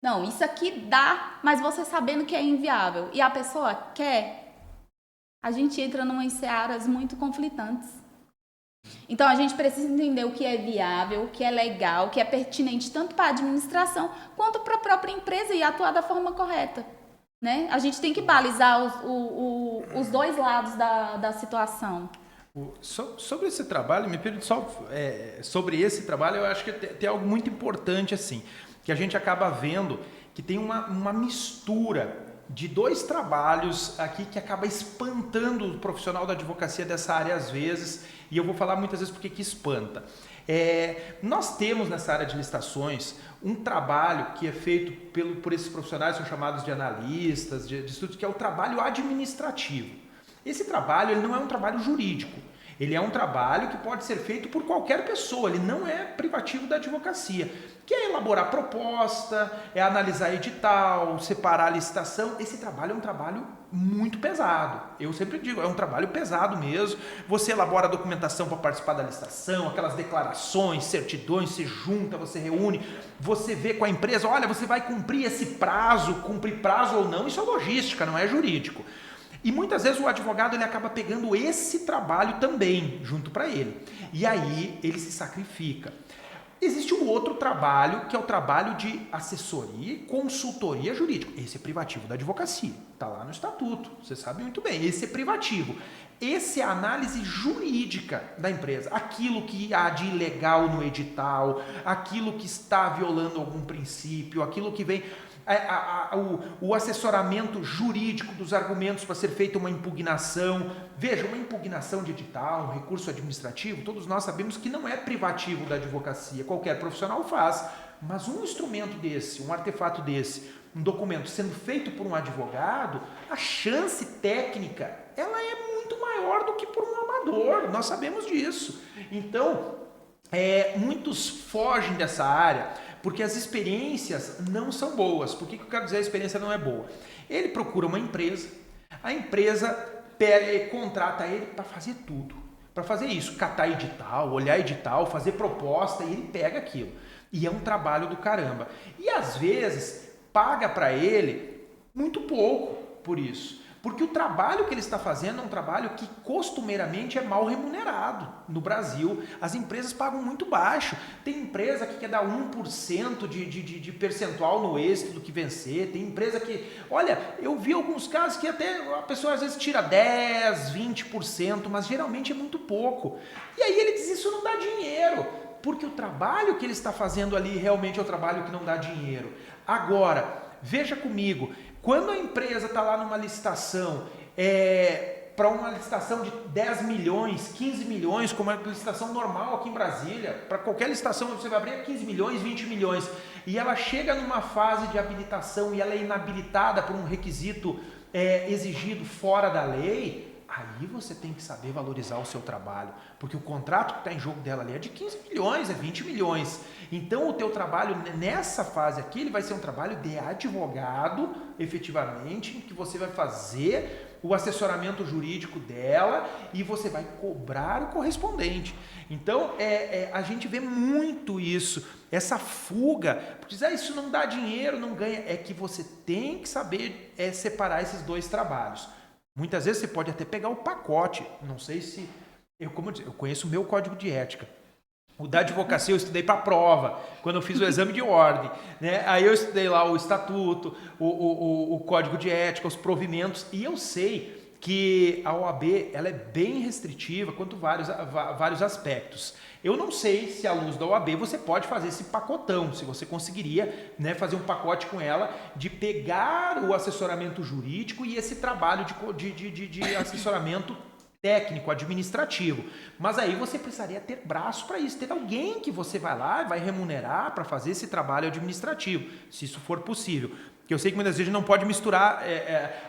não, isso aqui dá, mas você sabendo que é inviável. E a pessoa quer, a gente entra numas searas muito conflitantes. Então, a gente precisa entender o que é viável, o que é legal, o que é pertinente tanto para a administração quanto para a própria empresa e atuar da forma correta. Né? A gente tem que balizar os dois lados da situação. Sobre esse trabalho, me pergunto só sobre esse trabalho, eu acho que tem algo muito importante assim, que a gente acaba vendo que tem uma mistura de dois trabalhos aqui que acaba espantando o profissional da advocacia dessa área às vezes, e eu vou falar muitas vezes porque que espanta. Nós temos nessa área de licitações um trabalho que é feito por esses profissionais que são chamados de analistas, de estudos, que é o trabalho administrativo. Esse trabalho ele não é um trabalho jurídico, ele é um trabalho que pode ser feito por qualquer pessoa, ele não é privativo da advocacia, que é elaborar proposta, é analisar edital, separar a licitação. Esse trabalho é um trabalho muito pesado, eu sempre digo, é um trabalho pesado mesmo. Você elabora a documentação para participar da licitação, aquelas declarações, certidões, você junta, você reúne, você vê com a empresa, olha, você vai cumprir esse prazo, cumprir prazo ou não, isso é logística, não é jurídico. E muitas vezes o advogado ele acaba pegando esse trabalho também junto para ele. E aí ele se sacrifica. Existe um outro trabalho, que é o trabalho de assessoria e consultoria jurídica. Esse é privativo da advocacia, está lá no estatuto, você sabe muito bem, esse é privativo. Esse é a análise jurídica da empresa, aquilo que há de ilegal no edital, aquilo que está violando algum princípio, aquilo que vem... o assessoramento jurídico dos argumentos para ser feita uma impugnação. Veja, uma impugnação de edital, um recurso administrativo, todos nós sabemos que não é privativo da advocacia, qualquer profissional faz, mas um instrumento desse, um artefato desse, um documento sendo feito por um advogado, a chance técnica, ela é muito maior do que por um amador, nós sabemos disso. Então, muitos fogem dessa área, porque as experiências não são boas. Por que eu quero dizer a experiência não é boa? Ele procura uma empresa, a empresa contrata ele para fazer tudo, para fazer isso, catar edital, olhar edital, fazer proposta, e ele pega aquilo. E é um trabalho do caramba. E às vezes paga para ele muito pouco por isso. Porque o trabalho que ele está fazendo é um trabalho que costumeiramente é mal remunerado no Brasil. As empresas pagam muito baixo. Tem empresa que quer dar 1% de percentual no êxito do que vencer. Tem empresa que... Olha, eu vi alguns casos que até a pessoa às vezes tira 10%, 20%, mas geralmente é muito pouco. E aí ele diz, isso não dá dinheiro. Porque o trabalho que ele está fazendo ali realmente é o trabalho que não dá dinheiro. Agora, veja comigo... Quando a empresa está lá numa licitação, para uma licitação de 10 milhões, 15 milhões, como é a licitação normal aqui em Brasília, para qualquer licitação você vai abrir 15 milhões, 20 milhões, e ela chega numa fase de habilitação e ela é inabilitada por um requisito exigido fora da lei, aí você tem que saber valorizar o seu trabalho, porque o contrato que está em jogo dela ali é de 15 milhões, é 20 milhões. Então o teu trabalho nessa fase aqui, ele vai ser um trabalho de advogado, efetivamente, em que você vai fazer o assessoramento jurídico dela e você vai cobrar o correspondente. Então a gente vê muito isso, essa fuga, porque diz, isso não dá dinheiro, não ganha, é que você tem que saber separar esses dois trabalhos. Muitas vezes você pode até pegar o pacote, não sei se... eu conheço o meu código de ética. O da advocacia eu estudei para a prova, quando eu fiz o exame de ordem. Né? Aí eu estudei lá o estatuto, o código de ética, os provimentos, e eu sei que a OAB ela é bem restritiva quanto a vários aspectos. Eu não sei se à luz da OAB você pode fazer esse pacotão, se você conseguiria, né, fazer um pacote com ela de pegar o assessoramento jurídico e esse trabalho de assessoramento técnico, administrativo. Mas aí você precisaria ter braço para isso, ter alguém que você vai lá e vai remunerar para fazer esse trabalho administrativo, se isso for possível. Porque eu sei que muitas vezes a gente não pode misturar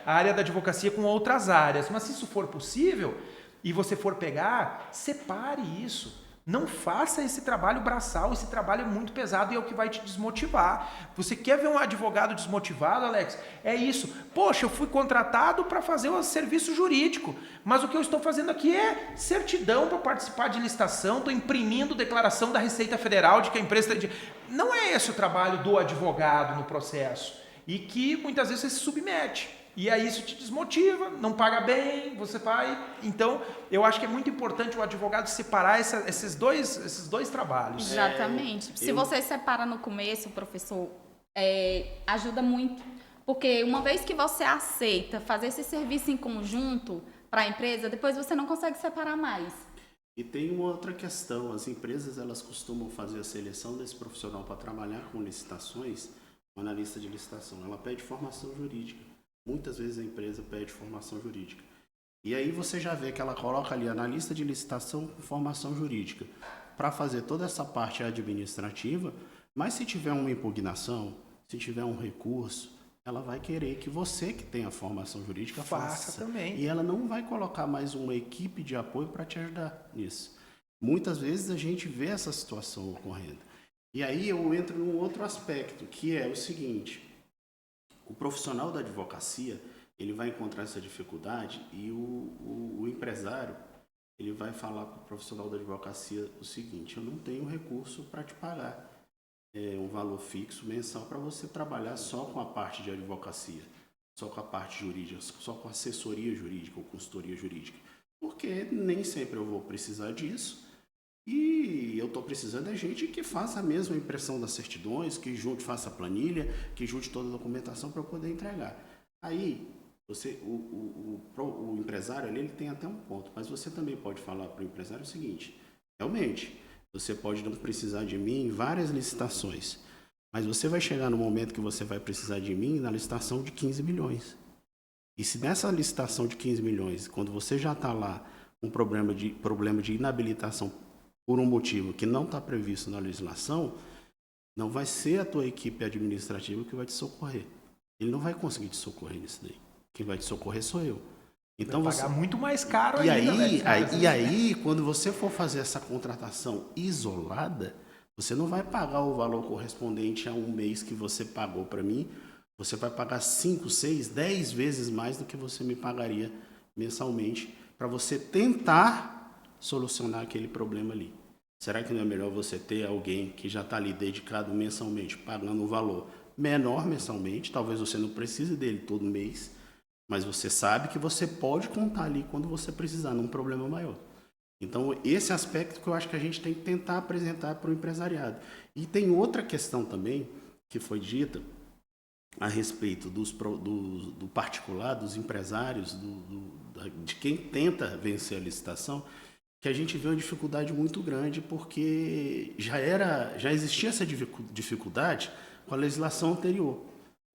a área da advocacia com outras áreas, mas se isso for possível e você for pegar, separe isso. Não faça esse trabalho braçal, esse trabalho é muito pesado e é o que vai te desmotivar. Você quer ver um advogado desmotivado, Alex? É isso. Poxa, eu fui contratado para fazer o serviço jurídico, mas o que eu estou fazendo aqui é certidão para participar de licitação, estou imprimindo declaração da Receita Federal de que a empresa... Não é esse o trabalho do advogado no processo e que muitas vezes você se submete. E aí isso te desmotiva, não paga bem, você vai... Então, eu acho que é muito importante o advogado separar esses dois trabalhos. Exatamente. Se você separa no começo, professor, ajuda muito. Porque uma vez que você aceita fazer esse serviço em conjunto para a empresa, depois você não consegue separar mais. E tem uma outra questão, as empresas elas costumam fazer a seleção desse profissional para trabalhar com licitações, um analista de licitação, ela pede formação jurídica. Muitas vezes a empresa pede formação jurídica. E aí você já vê que ela coloca ali analista de licitação com formação jurídica para fazer toda essa parte administrativa, mas se tiver uma impugnação, se tiver um recurso, ela vai querer que você que tem a formação jurídica faça também. E ela não vai colocar mais uma equipe de apoio para te ajudar nisso. Muitas vezes a gente vê essa situação ocorrendo. E aí eu entro num outro aspecto, que é o seguinte... O profissional da advocacia, ele vai encontrar essa dificuldade e o empresário, ele vai falar para o profissional da advocacia o seguinte, eu não tenho recurso para te pagar um valor fixo mensal para você trabalhar só com a parte de advocacia, só com a parte jurídica, só com assessoria jurídica ou consultoria jurídica, porque nem sempre eu vou precisar disso e eu estou precisando de gente que faça a mesma impressão das certidões, que faça a planilha, que junte toda a documentação para eu poder entregar. Aí, o empresário ali, ele tem até um ponto, mas você também pode falar para o empresário o seguinte: realmente, você pode não precisar de mim em várias licitações, mas você vai chegar no momento que você vai precisar de mim na licitação de 15 milhões. E se nessa licitação de 15 milhões, quando você já está lá com problema de inabilitação por um motivo que não está previsto na legislação, não vai ser a tua equipe administrativa que vai te socorrer. Ele não vai conseguir te socorrer nisso daí. Quem vai te socorrer sou eu. Então vai pagar muito mais caro e ainda. aí, quando você for fazer essa contratação isolada, você não vai pagar o valor correspondente a um mês que você pagou para mim. Você vai pagar 5, 6, 10 vezes mais do que você me pagaria mensalmente para você tentar solucionar aquele problema ali. Será que não é melhor você ter alguém que já está ali dedicado mensalmente, pagando um valor menor mensalmente? Talvez você não precise dele todo mês, mas você sabe que você pode contar ali quando você precisar, num problema maior. Então, esse aspecto que eu acho que a gente tem que tentar apresentar para o empresariado. E tem outra questão também que foi dita a respeito do particular, dos empresários, de quem tenta vencer a licitação, que a gente vê uma dificuldade muito grande, porque já existia essa dificuldade com a legislação anterior.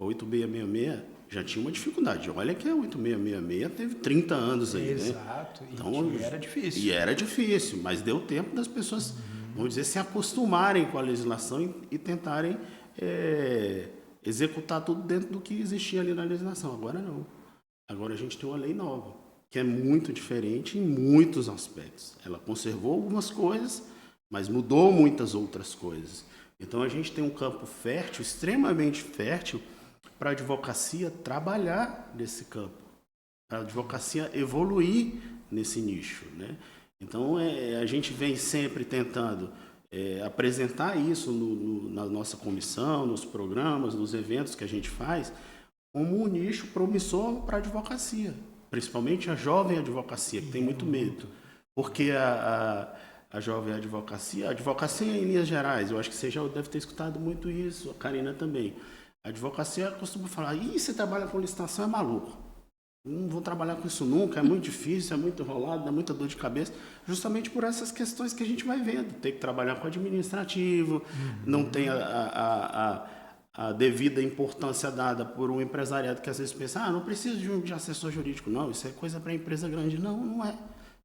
A 8666 já tinha uma dificuldade. Olha que a 8666 teve 30 anos aí, Exato. Né? Então, e era difícil. E era difícil, mas deu tempo das pessoas, vamos dizer, se acostumarem com a legislação e tentarem executar tudo dentro do que existia ali na legislação. Agora não. Agora a gente tem uma lei nova, que é muito diferente em muitos aspectos. Ela conservou algumas coisas, mas mudou muitas outras coisas. Então a gente tem um campo fértil, extremamente fértil, para a advocacia trabalhar nesse campo, para a advocacia evoluir nesse nicho, né? Então a gente vem sempre tentando apresentar isso na nossa comissão, nos programas, nos eventos que a gente faz, como um nicho promissor para a advocacia, principalmente a jovem advocacia, que tem muito medo, porque a jovem advocacia em linhas gerais, eu acho que você já deve ter escutado muito isso, a Karina também. A advocacia costuma falar: você trabalha com licitação, é maluco. Não vou trabalhar com isso nunca, é muito difícil, é muito enrolado, dá muita dor de cabeça. Justamente por essas questões que a gente vai vendo. Tem que trabalhar com administrativo, não tem a devida importância dada por um empresariado que às vezes pensa: não preciso de assessor jurídico. Não, isso é coisa para empresa grande. Não, não é.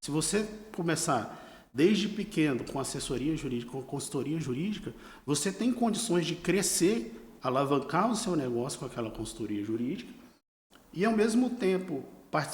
Se você começar desde pequeno com assessoria jurídica, com consultoria jurídica, você tem condições de crescer, alavancar o seu negócio com aquela consultoria jurídica e, ao mesmo tempo,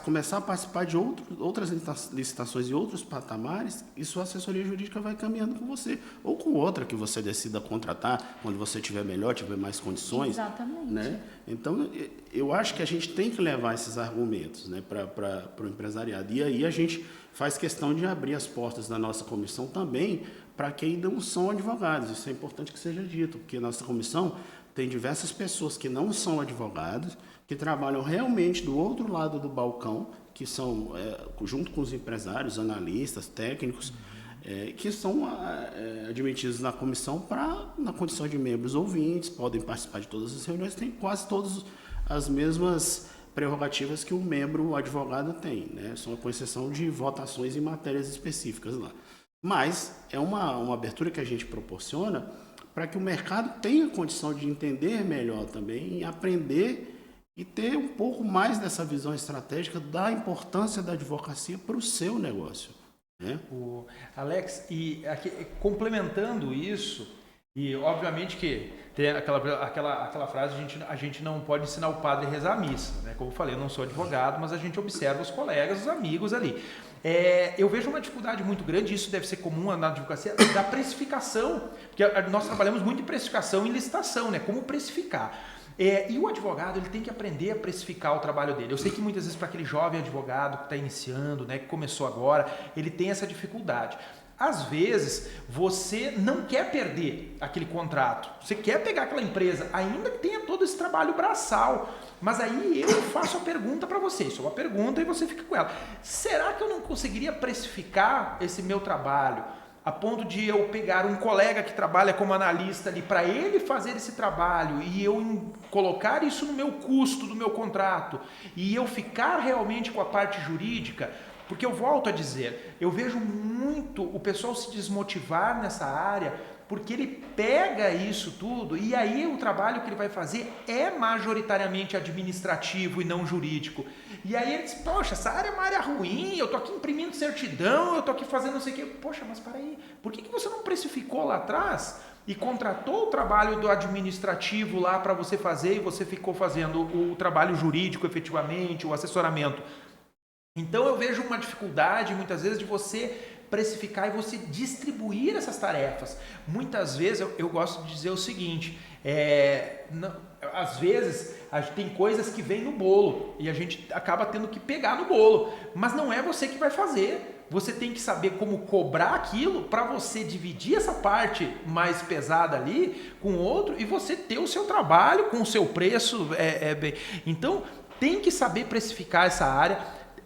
começar a participar de outras licitações e outros patamares, e sua assessoria jurídica vai caminhando com você, ou com outra que você decida contratar quando você tiver melhor, tiver mais condições. Exatamente. Né? Então, eu acho que a gente tem que levar esses argumentos, né, para o empresariado. E aí a gente faz questão de abrir as portas da nossa comissão também para quem não são advogados. Isso é importante que seja dito, porque a nossa comissão tem diversas pessoas que não são advogados, que trabalham realmente do outro lado do balcão, que são, junto com os empresários, analistas, técnicos, que são admitidos na comissão na condição de membros ouvintes, podem participar de todas as reuniões, têm quase todas as mesmas prerrogativas que o membro advogado tem, né? Só com exceção de votações em matérias específicas lá. Mas é uma abertura que a gente proporciona para que o mercado tenha condição de entender melhor também e aprender e ter um pouco mais dessa visão estratégica da importância da advocacia para o seu negócio, né? Alex, e aqui, complementando isso, e obviamente que tem aquela frase: a gente não pode ensinar o padre a rezar a missa, né? Como eu falei, eu não sou advogado, mas a gente observa os colegas, os amigos ali. Eu vejo uma dificuldade muito grande, isso deve ser comum na advocacia, da precificação, porque nós trabalhamos muito em precificação e licitação, né? Como precificar. E o advogado, ele tem que aprender a precificar o trabalho dele. Eu sei que muitas vezes para aquele jovem advogado que está iniciando, né, que começou agora, ele tem essa dificuldade. Às vezes, você não quer perder aquele contrato, você quer pegar aquela empresa, ainda que tenha todo esse trabalho braçal. Mas aí eu faço a pergunta para você, isso é uma pergunta e você fica com ela. Será que eu não conseguiria precificar esse meu trabalho a ponto de eu pegar um colega que trabalha como analista ali para ele fazer esse trabalho e eu colocar isso no meu custo do meu contrato e eu ficar realmente com a parte jurídica, porque eu volto a dizer, eu vejo muito o pessoal se desmotivar nessa área porque ele pega isso tudo e aí o trabalho que ele vai fazer é majoritariamente administrativo e não jurídico. E aí ele diz, poxa, essa área é uma área ruim, eu tô aqui imprimindo certidão, eu tô aqui fazendo não sei o quê. Poxa, mas peraí, por que você não precificou lá atrás e contratou o trabalho do administrativo lá para você fazer e você ficou fazendo o trabalho jurídico efetivamente, o assessoramento? Então eu vejo uma dificuldade muitas vezes de você precificar e você distribuir essas tarefas. Muitas vezes eu gosto de dizer o seguinte, às vezes tem coisas que vêm no bolo e a gente acaba tendo que pegar no bolo, mas não é você que vai fazer. Você tem que saber como cobrar aquilo para você dividir essa parte mais pesada ali com outro e você ter o seu trabalho com o seu preço. Então tem que saber precificar essa área.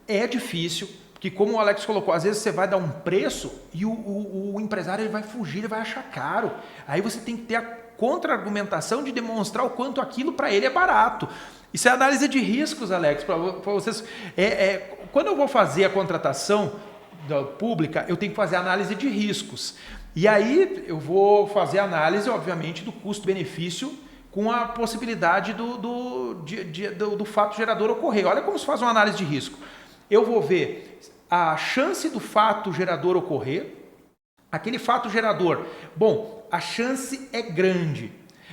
É difícil, porque como o Alex colocou, às vezes você vai dar um preço e o empresário ele vai fugir, ele vai achar caro. Aí você tem que ter a contra-argumentação de demonstrar o quanto aquilo para ele é barato. Isso é análise de riscos, Alex, para vocês. Quando eu vou fazer a contratação pública, eu tenho que fazer análise de riscos. E aí eu vou fazer análise, obviamente, do custo-benefício com a possibilidade do fato gerador ocorrer. Olha como se faz uma análise de risco. Eu vou ver a chance do fato gerador ocorrer, aquele fato gerador, bom, a chance é grande.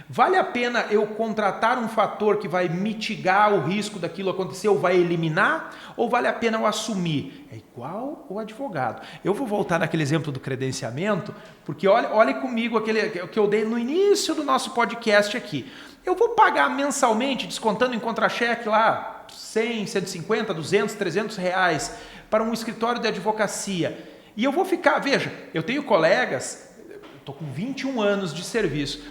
Vale a pena eu contratar um fator que vai mitigar o risco daquilo acontecer ou vai eliminar? Ou vale a pena eu assumir? É igual o advogado. Eu vou voltar naquele exemplo do credenciamento, porque olhe comigo aquele que eu dei no início do nosso podcast aqui. Eu vou pagar mensalmente, descontando em contra-cheque lá, 100, 150, 200, 300 reais para um escritório de advocacia. E eu vou ficar, veja, eu tenho colegas, estou com 21 anos de serviço,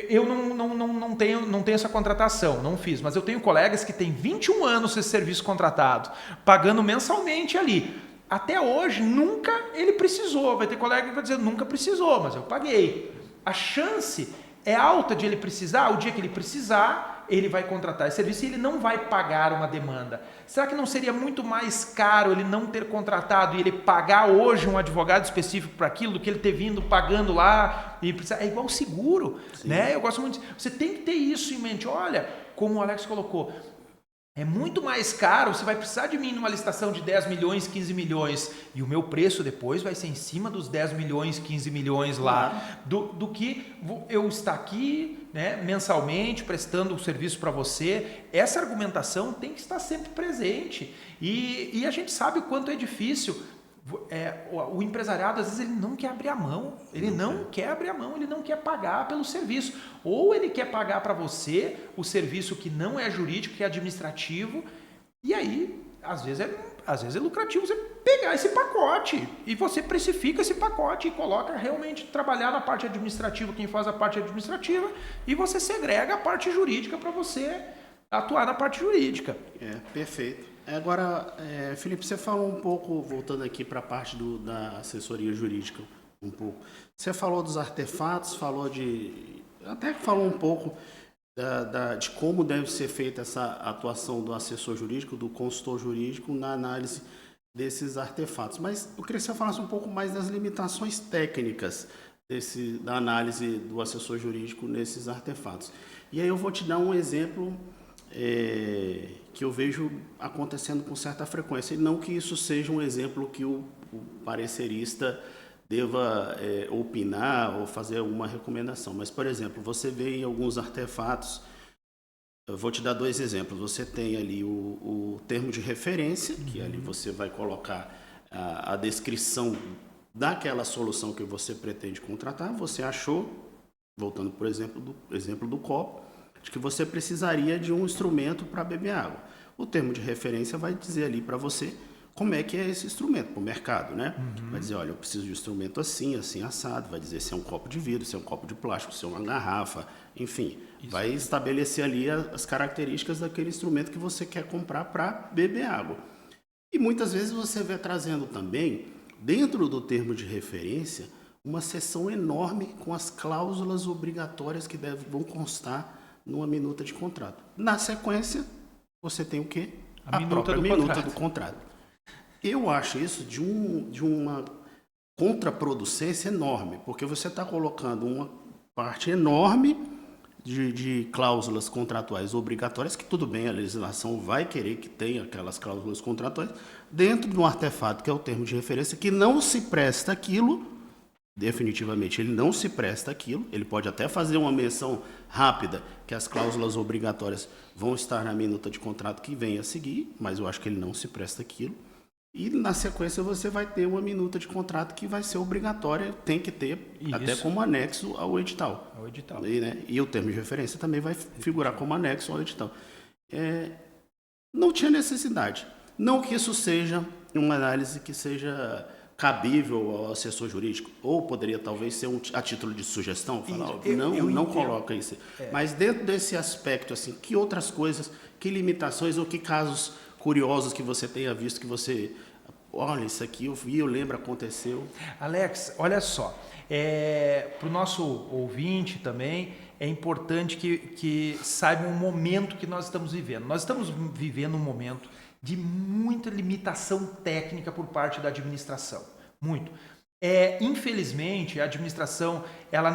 eu não tenho essa contratação, não fiz, mas eu tenho colegas que têm 21 anos esse serviço contratado, pagando mensalmente ali. Até hoje, nunca ele precisou, vai ter colega que vai dizer, nunca precisou, mas eu paguei. A chance é alta de ele precisar, o dia que ele precisar, ele vai contratar esse serviço e ele não vai pagar uma demanda. Será que não seria muito mais caro ele não ter contratado e ele pagar hoje um advogado específico para aquilo do que ele ter vindo pagando lá? É igual seguro, né? Eu gosto muito. Você tem que ter isso em mente. Olha, como o Alex colocou, é muito mais caro, você vai precisar de mim numa licitação de 10 milhões, 15 milhões, e o meu preço depois vai ser em cima dos 10 milhões, 15 milhões lá, do que eu estar aqui, né, mensalmente, prestando um serviço para você. Essa argumentação tem que estar sempre presente. E a gente sabe o quanto é difícil. O empresariado, às vezes, ele não quer abrir a mão, ele não quer pagar pelo serviço, ou ele quer pagar para você o serviço que não é jurídico, que é administrativo, e aí, às vezes é lucrativo você pegar esse pacote, e você precifica esse pacote e coloca realmente trabalhar na parte administrativa, quem faz a parte administrativa, e você segrega a parte jurídica para você atuar na parte jurídica. Perfeito. Agora, Felipe, você falou um pouco, voltando aqui para a parte da assessoria jurídica, um pouco. Você falou dos artefatos, até falou um pouco de como deve ser feita essa atuação do assessor jurídico, do consultor jurídico na análise desses artefatos. Mas eu queria que você falasse um pouco mais das limitações técnicas da análise do assessor jurídico nesses artefatos. E aí eu vou te dar um exemplo que eu vejo acontecendo com certa frequência, e não que isso seja um exemplo que o parecerista deva opinar ou fazer alguma recomendação, mas, por exemplo, você vê em alguns artefatos, eu vou te dar 2 exemplos, você tem ali o termo de referência, que ali você vai colocar a descrição daquela solução que você pretende contratar, você achou, voltando, por exemplo, do copo, de que você precisaria de um instrumento para beber água. O termo de referência vai dizer ali para você como é que é esse instrumento para o mercado, né? Vai dizer, olha, eu preciso de um instrumento assim, assim, assado, vai dizer se é um copo de vidro, se é um copo de plástico, se é uma garrafa, enfim. Isso. Vai estabelecer ali as características daquele instrumento que você quer comprar para beber água. E muitas vezes você vê trazendo também, dentro do termo de referência, uma seção enorme com as cláusulas obrigatórias que vão constar numa minuta de contrato. Na sequência, você tem o quê? A própria minuta do contrato. Eu acho isso de uma contraproducência enorme, porque você está colocando uma parte enorme de cláusulas contratuais obrigatórias, que tudo bem, a legislação vai querer que tenha aquelas cláusulas contratuais, dentro de um artefato que é o termo de referência, que não se presta aquilo, definitivamente ele não se presta aquilo, ele pode até fazer uma menção rápida que as cláusulas obrigatórias vão estar na minuta de contrato que vem a seguir, mas eu acho que ele não se presta aquilo. E na sequência você vai ter uma minuta de contrato que vai ser obrigatória, tem que ter até como anexo ao edital. E o termo de referência também vai figurar como anexo ao edital. Não tinha necessidade. Não que isso seja uma análise que seja cabível ao assessor jurídico, ou poderia talvez ser a título de sugestão, falar, não coloca isso. Mas dentro desse aspecto, assim, que outras coisas, que limitações ou que casos curiosos que você tenha visto, que você, olha, isso aqui eu vi, eu lembro, aconteceu. Alex, olha só, para o nosso ouvinte também, é importante que saiba o momento que nós estamos vivendo. Nós estamos vivendo um momento de muita limitação técnica por parte da administração, muito. Infelizmente, a administração, ela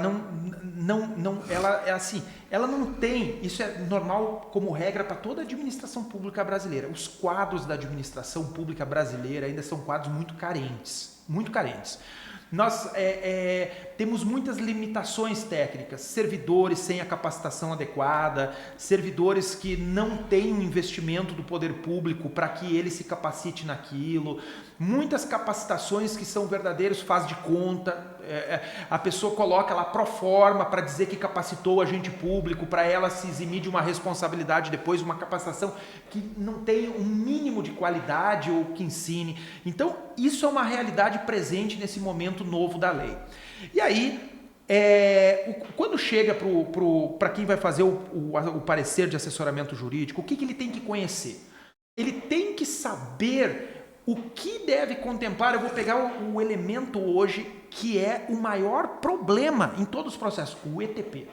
ela não tem, isso é normal como regra para toda a administração pública brasileira. Os quadros da administração pública brasileira ainda são quadros muito carentes, muito carentes. Nós temos muitas limitações técnicas, servidores sem a capacitação adequada, servidores que não têm um investimento do poder público para que ele se capacite naquilo, muitas capacitações que são verdadeiros faz de conta, a pessoa coloca lá pro forma para dizer que capacitou o agente público, para ela se eximir de uma responsabilidade depois, uma capacitação que não tem um mínimo de qualidade ou que ensine. Então, isso é uma realidade presente nesse momento novo da lei. E aí, quando chega para quem vai fazer o parecer de assessoramento jurídico, o que ele tem que conhecer? Ele tem que saber o que deve contemplar. Eu vou pegar o elemento hoje que é o maior problema em todos os processos, o ETP.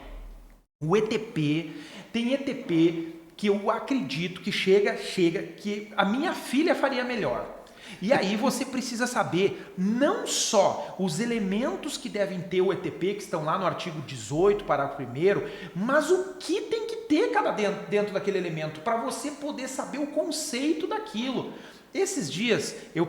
O ETP, tem ETP que eu acredito que chega, que a minha filha faria melhor. E aí você precisa saber não só os elementos que devem ter o ETP, que estão lá no artigo 18, parágrafo 1º, mas o que tem que ter dentro daquele elemento, para você poder saber o conceito daquilo. Esses dias eu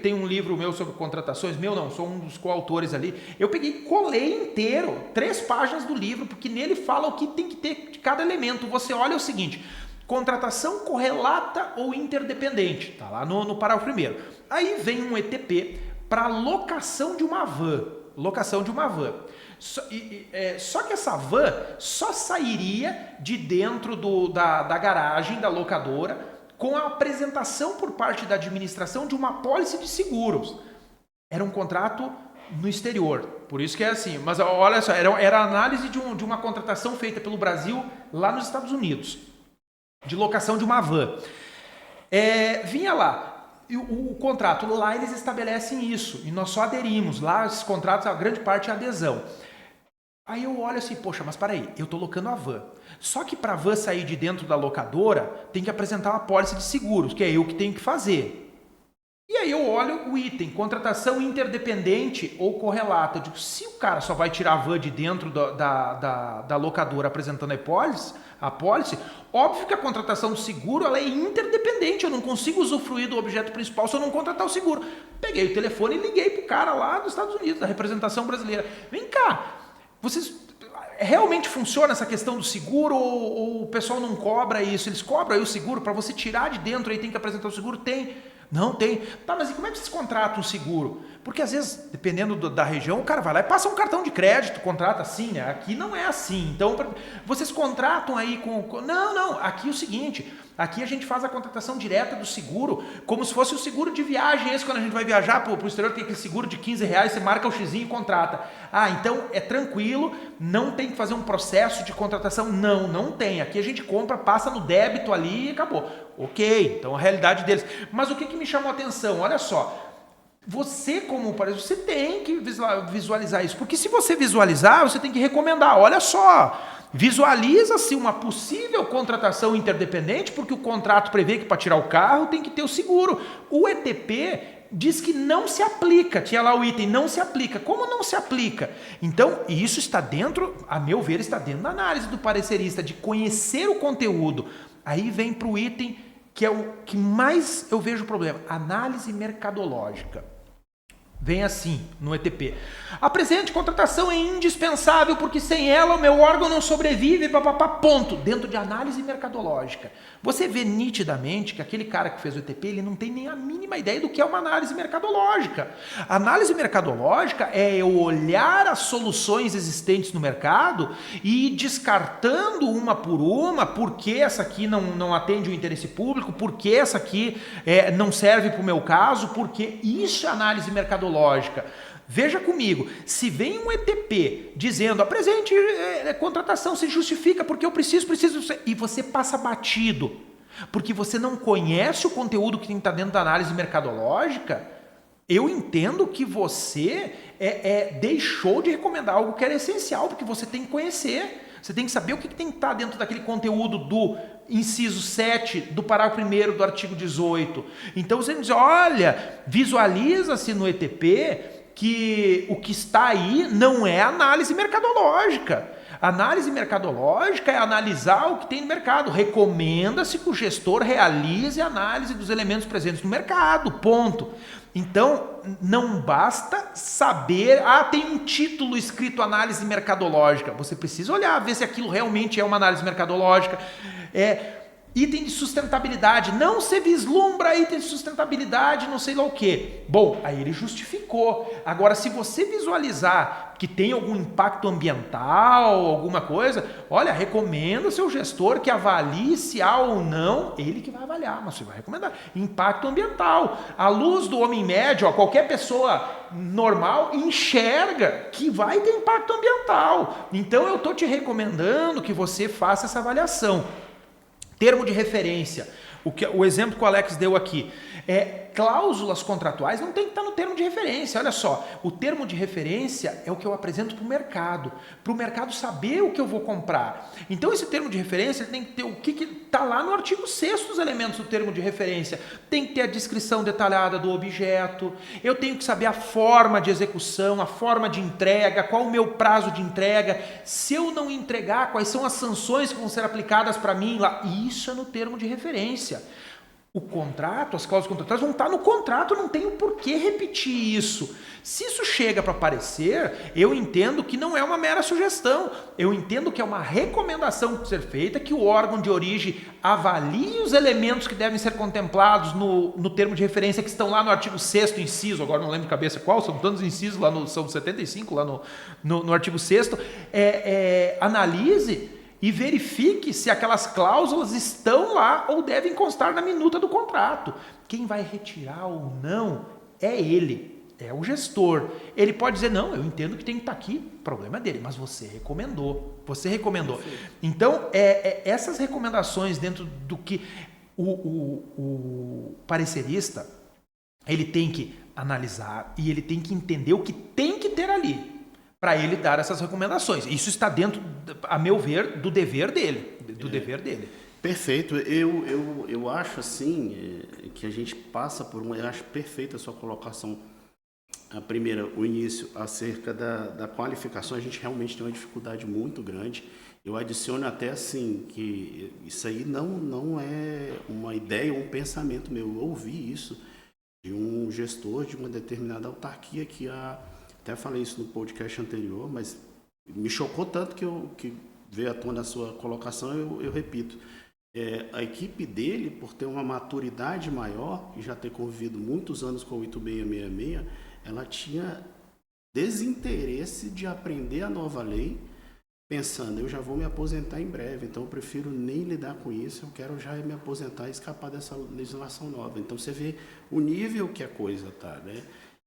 tem um livro meu sobre contratações, sou um dos coautores ali, eu peguei e colei inteiro, 3 páginas do livro, porque nele fala o que tem que ter de cada elemento. Você olha o seguinte: contratação correlata ou interdependente, tá lá no parágrafo 1º. Aí vem um ETP para locação de uma van, Só que essa van só sairia de dentro da garagem da locadora com a apresentação por parte da administração de uma apólice de seguros. Era um contrato no exterior, por isso que é assim. Mas olha só, era a análise de uma contratação feita pelo Brasil lá nos Estados Unidos, de locação de uma van. Vinha lá, o contrato, lá eles estabelecem isso, e nós só aderimos. Lá esses contratos, a grande parte é adesão. Aí eu olho assim, poxa, mas peraí, eu estou locando a van. Só que para a van sair de dentro da locadora, tem que apresentar uma apólice de seguros, que é eu que tenho que fazer. E aí eu olho o item, contratação interdependente ou correlata. Eu digo, se o cara só vai tirar a van de dentro da locadora apresentando a apólice, óbvio que a contratação do seguro ela é interdependente. Eu não consigo usufruir do objeto principal se eu não contratar o seguro. Peguei o telefone e liguei para o cara lá dos Estados Unidos, da representação brasileira. Vem cá, vocês... realmente funciona essa questão do seguro ou o pessoal não cobra isso? Eles cobram aí o seguro para você tirar de dentro, aí tem que apresentar o seguro? Tem. Não tem. Tá, mas e como é que vocês contratam um seguro? Porque às vezes, dependendo da região, o cara vai lá e passa um cartão de crédito, contrata assim, né? Aqui não é assim. Então, vocês contratam aí com... Não. Aqui é o seguinte, aqui a gente faz a contratação direta do seguro, como se fosse o seguro de viagem. Esse, quando a gente vai viajar pro exterior, tem aquele seguro de R$15, você marca o xizinho e contrata. Então é tranquilo, não tem que fazer um processo de contratação. Não tem. Aqui a gente compra, passa no débito ali e acabou. Ok, então a realidade deles. Mas o que me chamou a atenção? Olha só, Você, como parece, você tem que visualizar isso. Porque se você visualizar, você tem que recomendar. Olha só, visualiza-se uma possível contratação interdependente, porque o contrato prevê que para tirar o carro tem que ter o seguro. O ETP diz que não se aplica. Tinha lá o item, não se aplica. Como não se aplica? Então, isso está dentro, a meu ver, está dentro da análise do parecerista, de conhecer o conteúdo. Aí vem para o item que é o que mais eu vejo problema, análise mercadológica. Vem assim no ETP. A presente contratação é indispensável porque sem ela o meu órgão não sobrevive, papapá, ponto. Dentro de análise mercadológica. Você vê nitidamente que aquele cara que fez o ETP, ele não tem nem a mínima ideia do que é uma análise mercadológica. A análise mercadológica é eu olhar as soluções existentes no mercado e ir descartando uma por uma, porque essa aqui não atende o interesse público, porque essa aqui não serve para o meu caso, porque isso é análise mercadológica. Veja comigo, se vem um ETP dizendo a presente contratação se justifica porque eu preciso, e você passa batido, porque você não conhece o conteúdo que tem que estar dentro da análise mercadológica, eu entendo que você deixou de recomendar algo que era essencial, porque você tem que conhecer. Você tem que saber o que tem que estar dentro daquele conteúdo do inciso 7 do parágrafo 1º do artigo 18. Então você diz, olha, visualiza-se no ETP que o que está aí não é análise mercadológica. Análise mercadológica é analisar o que tem no mercado. Recomenda-se que o gestor realize a análise dos elementos presentes no mercado, ponto. Então, não basta saber, tem um título escrito análise mercadológica. Você precisa olhar, ver se aquilo realmente é uma análise mercadológica. Item de sustentabilidade, não se vislumbra item de sustentabilidade, não sei lá o quê. Bom, aí ele justificou. Agora, se você visualizar que tem algum impacto ambiental, alguma coisa, olha, recomenda ao seu gestor que avalie se há ou não, ele que vai avaliar, mas você vai recomendar. Impacto ambiental. À luz do homem médio, qualquer pessoa normal enxerga que vai ter impacto ambiental. Então, eu estou te recomendando que você faça essa avaliação. Termo de referência, o exemplo que o Alex deu aqui, cláusulas contratuais não tem que estar no termo de referência. Olha só, o termo de referência é o que eu apresento para o mercado saber o que eu vou comprar. Então esse termo de referência tem que ter o que está lá no artigo 6º dos elementos do termo de referência. Tem que ter a descrição detalhada do objeto, eu tenho que saber a forma de execução, a forma de entrega, qual o meu prazo de entrega, se eu não entregar, quais são as sanções que vão ser aplicadas para mim lá. Isso é no termo de referência. O contrato, as cláusulas contratuais vão estar no contrato, não tenho por que repetir isso. Se isso chega para aparecer, eu entendo que não é uma mera sugestão, eu entendo que é uma recomendação que ser feita, que o órgão de origem avalie os elementos que devem ser contemplados no termo de referência que estão lá no artigo 6º inciso, agora não lembro de cabeça qual, são tantos incisos, são 75 lá no artigo 6º, analise e verifique se aquelas cláusulas estão lá ou devem constar na minuta do contrato. Quem vai retirar ou não é ele, é o gestor. Ele pode dizer, não, eu entendo que tem que estar aqui, o problema é dele, mas você recomendou. Então, essas recomendações dentro do que o parecerista, ele tem que analisar e ele tem que entender o que tem que ter ali, para ele dar essas recomendações. Isso está dentro, a meu ver, do dever dele. Perfeito. Eu acho assim que a gente passa por eu acho perfeita a sua colocação. A primeira, o início, acerca da qualificação, a gente realmente tem uma dificuldade muito grande. Eu adiciono até assim, que isso aí não é uma ideia ou um pensamento meu. Eu ouvi isso de um gestor de uma determinada autarquia que até falei isso no podcast anterior, mas me chocou tanto que veio à tona a sua colocação, eu repito. A equipe dele, por ter uma maturidade maior e já ter convivido muitos anos com o 8666, ela tinha desinteresse de aprender a nova lei, pensando, eu já vou me aposentar em breve, então eu prefiro nem lidar com isso, eu quero já me aposentar e escapar dessa legislação nova. Então você vê o nível que a coisa está, né?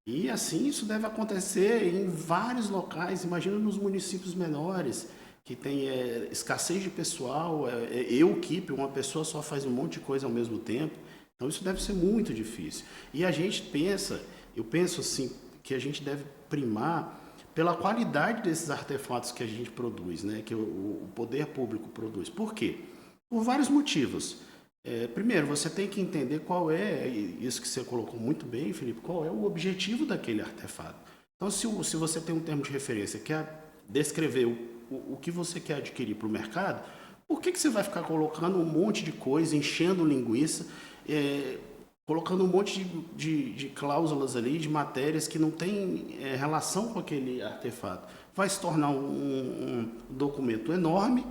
E assim isso deve acontecer em vários locais, imagina nos municípios menores, que tem escassez de pessoal, uma pessoa só faz um monte de coisa ao mesmo tempo, então isso deve ser muito difícil. E a gente pensa eu penso assim que a gente deve primar pela qualidade desses artefatos que a gente produz, né? Que o poder público produz. Por quê? Por vários motivos. Primeiro, você tem que entender qual é, isso que você colocou muito bem, Felipe, qual é o objetivo daquele artefato. Então, se você tem um termo de referência que é descrever o que você quer adquirir para o mercado, por que você vai ficar colocando um monte de coisa, enchendo linguiça, colocando um monte de cláusulas ali, de matérias que não tem relação com aquele artefato? Vai se tornar um documento enorme,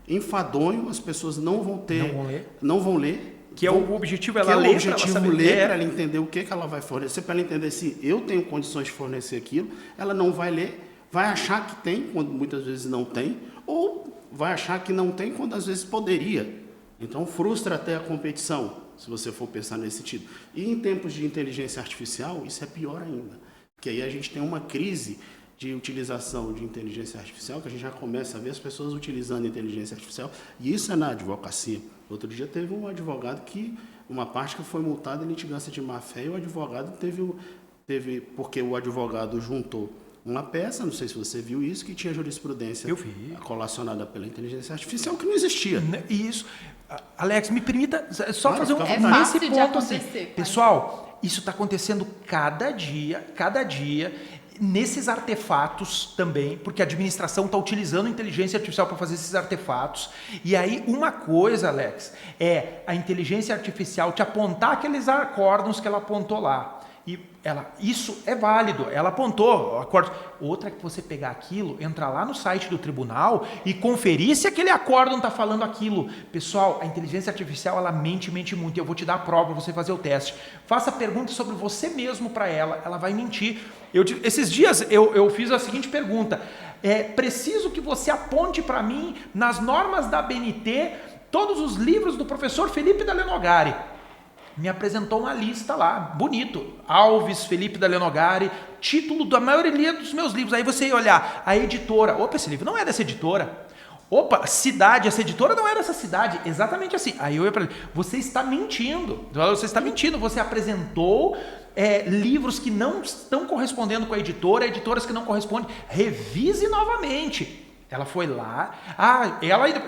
enfadonho, as pessoas não vão ler. Que é o objetivo, ela ler para ela entender o que ela vai fornecer, para ela entender se eu tenho condições de fornecer aquilo. Ela não vai ler, vai achar que tem, quando muitas vezes não tem, ou vai achar que não tem, quando às vezes poderia. Então, frustra até a competição, se você for pensar nesse sentido. E em tempos de inteligência artificial, isso é pior ainda, porque aí a gente tem uma crise de utilização de inteligência artificial, que a gente já começa a ver as pessoas utilizando inteligência artificial, e isso é na advocacia. Outro dia teve um advogado uma parte que foi multada em litigância de má-fé, e o advogado teve, porque o advogado juntou uma peça, não sei se você viu isso, que tinha jurisprudência colacionada pela inteligência artificial, que não existia. Isso. Alex, me permita só fazer nesse ponto assim. Pessoal, isso está acontecendo cada dia, nesses artefatos também, porque a administração está utilizando inteligência artificial para fazer esses artefatos. E aí, uma coisa, Alex, é a inteligência artificial te apontar aqueles acórdons que ela apontou lá. E isso é válido, ela apontou acórdão. Outra é que você pegar aquilo, entrar lá no site do tribunal e conferir se aquele acórdão está falando aquilo. Pessoal, a inteligência artificial, ela mente muito. Eu vou te dar a prova para você fazer o teste. Faça perguntas sobre você mesmo para ela vai mentir. Esses dias eu fiz a seguinte pergunta: preciso que você aponte para mim, nas normas da ABNT, todos os livros do professor Felipe da Lenogari. Me apresentou uma lista lá, bonito, Alves, Felipe da Lenogari, título da maioria dos meus livros. Aí você ia olhar, a editora, opa, esse livro não é dessa editora. Opa, cidade, essa editora não é dessa cidade, exatamente assim. Aí eu ia para ele, você está mentindo, você apresentou livros que não estão correspondendo com a editora, editoras que não correspondem, revise novamente. Ela foi lá,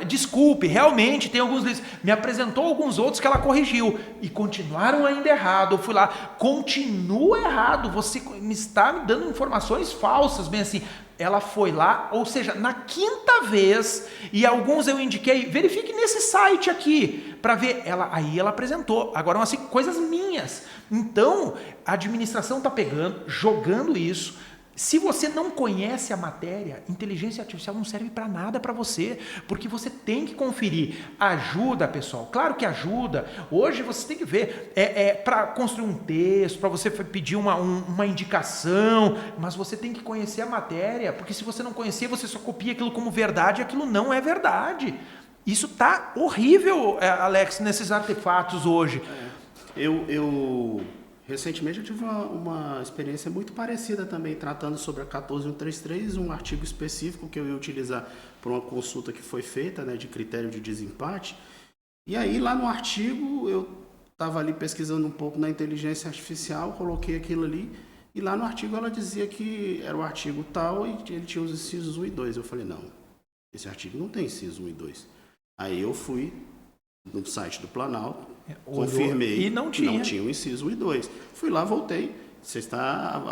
desculpe, realmente tem alguns livros, me apresentou alguns outros que ela corrigiu, e continuaram ainda errado. Eu fui lá, continua errado, você está me dando informações falsas, bem assim. Ela foi lá, ou seja, na quinta vez, e alguns eu indiquei, verifique nesse site aqui, para ver, aí ela apresentou. Agora, assim, coisas minhas. Então, a administração está pegando, jogando isso. Se você não conhece a matéria, inteligência artificial não serve para nada para você, porque você tem que conferir. Ajuda, pessoal, claro que ajuda. Hoje você tem que ver, para construir um texto, para você pedir uma indicação, mas você tem que conhecer a matéria, porque se você não conhecer, você só copia aquilo como verdade, e aquilo não é verdade. Isso tá horrível, Alex, nesses artefatos hoje. Recentemente eu tive uma experiência muito parecida também, tratando sobre a 14133, um artigo específico que eu ia utilizar para uma consulta que foi feita, né, de critério de desempate. E aí lá no artigo eu estava ali pesquisando um pouco na inteligência artificial, coloquei aquilo ali, e lá no artigo ela dizia que era o artigo tal e ele tinha os incisos 1 e 2. Eu falei, não, esse artigo não tem inciso 1 e 2. Aí eu fui no site do Planalto, confirmei e não tinha o inciso 1 e 2. Fui lá, voltei. Você está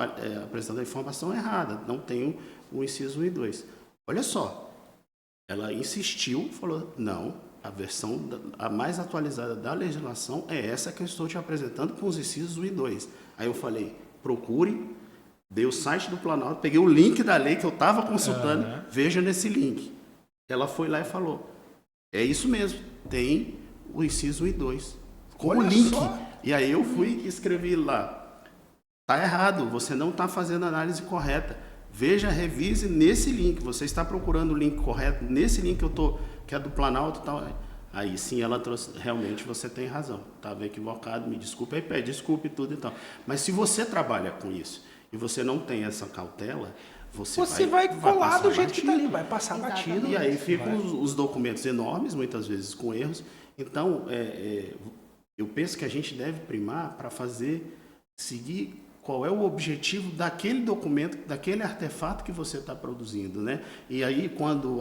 apresentando a informação errada. Não tem o inciso 1 e 2. Olha só. Ela insistiu, falou, não, a versão a mais atualizada da legislação é essa que eu estou te apresentando com os incisos 1 e 2. Aí eu falei, procure, dei o site do Planalto, peguei o link da lei que eu estava consultando, veja nesse link. Ela foi lá e falou, é isso mesmo, tem o inciso 1 e 2, com o link. Só. E aí eu fui e escrevi lá, tá errado, você não está fazendo a análise correta. Veja, revise nesse link, você está procurando o link correto, nesse link que é do Planalto e tal. Aí sim ela trouxe, realmente você tem razão, estava equivocado, me desculpe, aí pede desculpe e tudo e tal. Mas se você trabalha com isso e você não tem essa cautela, você vai colar do jeito que está ali, vai passar batido. E aí ficam os documentos enormes, muitas vezes com erros. Então, eu penso que a gente deve primar para seguir qual é o objetivo daquele documento, daquele artefato que você está produzindo, né? E aí, quando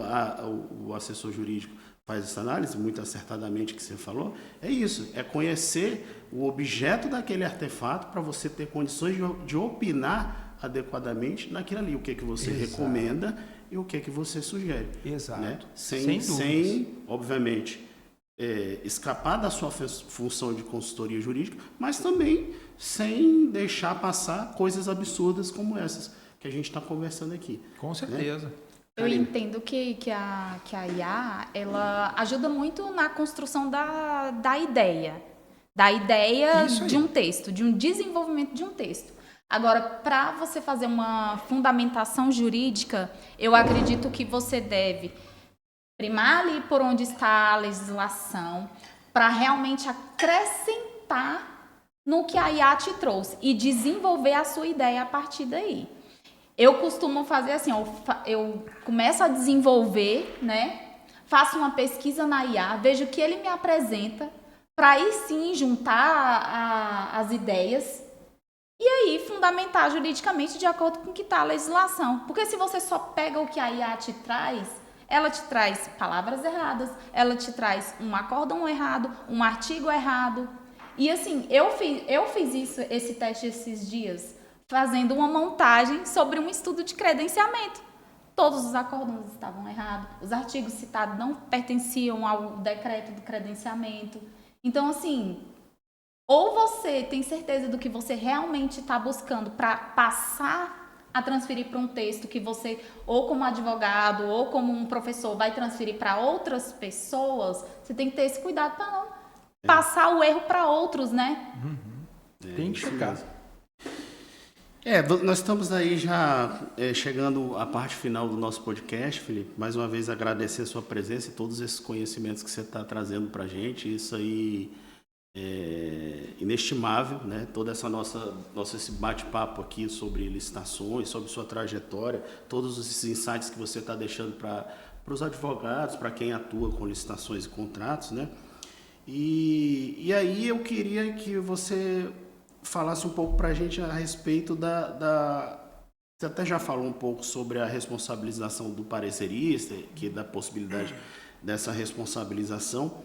o assessor jurídico faz essa análise, muito acertadamente que você falou, é isso, é conhecer o objeto daquele artefato para você ter condições de opinar adequadamente naquilo ali, o que você recomenda e o que você sugere. Exato. Né? Sem obviamente, escapar da sua função de consultoria jurídica, mas também sem deixar passar coisas absurdas como essas que a gente está conversando aqui. Com certeza. Né? Eu entendo que a IA, ela ajuda muito na construção da ideia de um texto, de um desenvolvimento de um texto. Agora, para você fazer uma fundamentação jurídica, eu acredito que você deve primar ali por onde está a legislação, para realmente acrescentar no que a IA te trouxe e desenvolver a sua ideia a partir daí. Eu costumo fazer assim, eu começo a desenvolver, né? Faço uma pesquisa na IA, vejo o que ele me apresenta, para aí sim juntar as ideias e aí fundamentar juridicamente de acordo com o que está a legislação. Porque se você só pega o que a IA te traz, ela te traz palavras erradas, ela te traz um acórdão errado, um artigo errado. E assim, eu fiz esse teste esses dias, fazendo uma montagem sobre um estudo de credenciamento. Todos os acórdãos estavam errados, os artigos citados não pertenciam ao decreto do credenciamento. Então, assim, ou você tem certeza do que você realmente está buscando para passar a transferir para um texto que você, ou como advogado, ou como um professor, vai transferir para outras pessoas, você tem que ter esse cuidado para não passar o erro para outros, né? Tem que chegar. Nós estamos aí já chegando à parte final do nosso podcast, Felipe. Mais uma vez agradecer a sua presença e todos esses conhecimentos que você está trazendo para a gente. Isso aí é inestimável, né? Todo esse bate-papo aqui sobre licitações, sobre sua trajetória, todos esses insights que você está deixando para os advogados, para quem atua com licitações e contratos, né? E aí eu queria que você falasse um pouco para a gente a respeito você até já falou um pouco sobre a responsabilização do parecerista, que da possibilidade dessa responsabilização,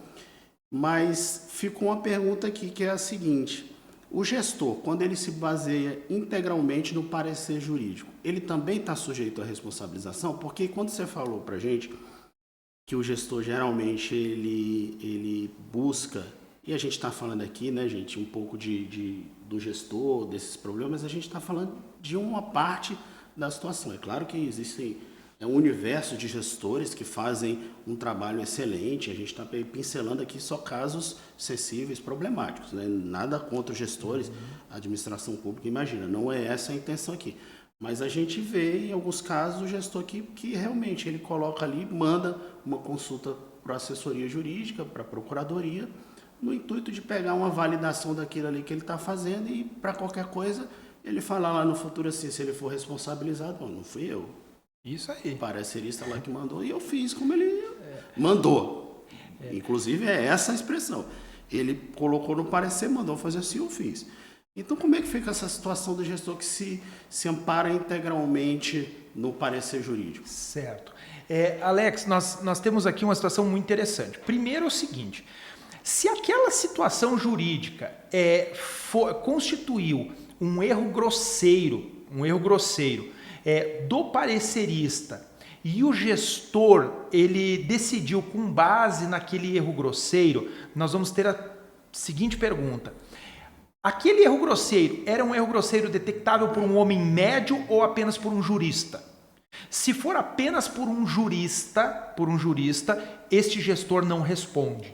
mas ficou uma pergunta aqui que é a seguinte: o gestor, quando ele se baseia integralmente no parecer jurídico, ele também está sujeito à responsabilização? Porque quando você falou para a gente que o gestor geralmente ele busca, e a gente está falando aqui, né, gente, um pouco do gestor, desses problemas, a gente está falando de uma parte da situação. É claro que existe um universo de gestores que fazem um trabalho excelente, a gente está pincelando aqui só casos sensíveis, problemáticos, né? Nada contra os gestores, a administração pública, imagina, não é essa a intenção aqui. Mas a gente vê, em alguns casos, o gestor que realmente ele coloca ali, manda uma consulta para a assessoria jurídica, para a procuradoria, no intuito de pegar uma validação daquilo ali que ele está fazendo e, para qualquer coisa, ele falar lá no futuro assim, se ele for responsabilizado, não fui eu. Isso aí. O parecerista lá que mandou e eu fiz como ele mandou. Inclusive, é essa a expressão. Ele colocou no parecer, mandou fazer assim, eu fiz. Então, como é que fica essa situação do gestor que se ampara integralmente no parecer jurídico? Certo. Alex, nós temos aqui uma situação muito interessante. Primeiro é o seguinte: se aquela situação jurídica constituiu um erro grosseiro do parecerista e o gestor ele decidiu com base naquele erro grosseiro, nós vamos ter a seguinte pergunta: aquele erro grosseiro era um erro grosseiro detectável por um homem médio ou apenas por um jurista? Se for apenas por um jurista, este gestor não responde.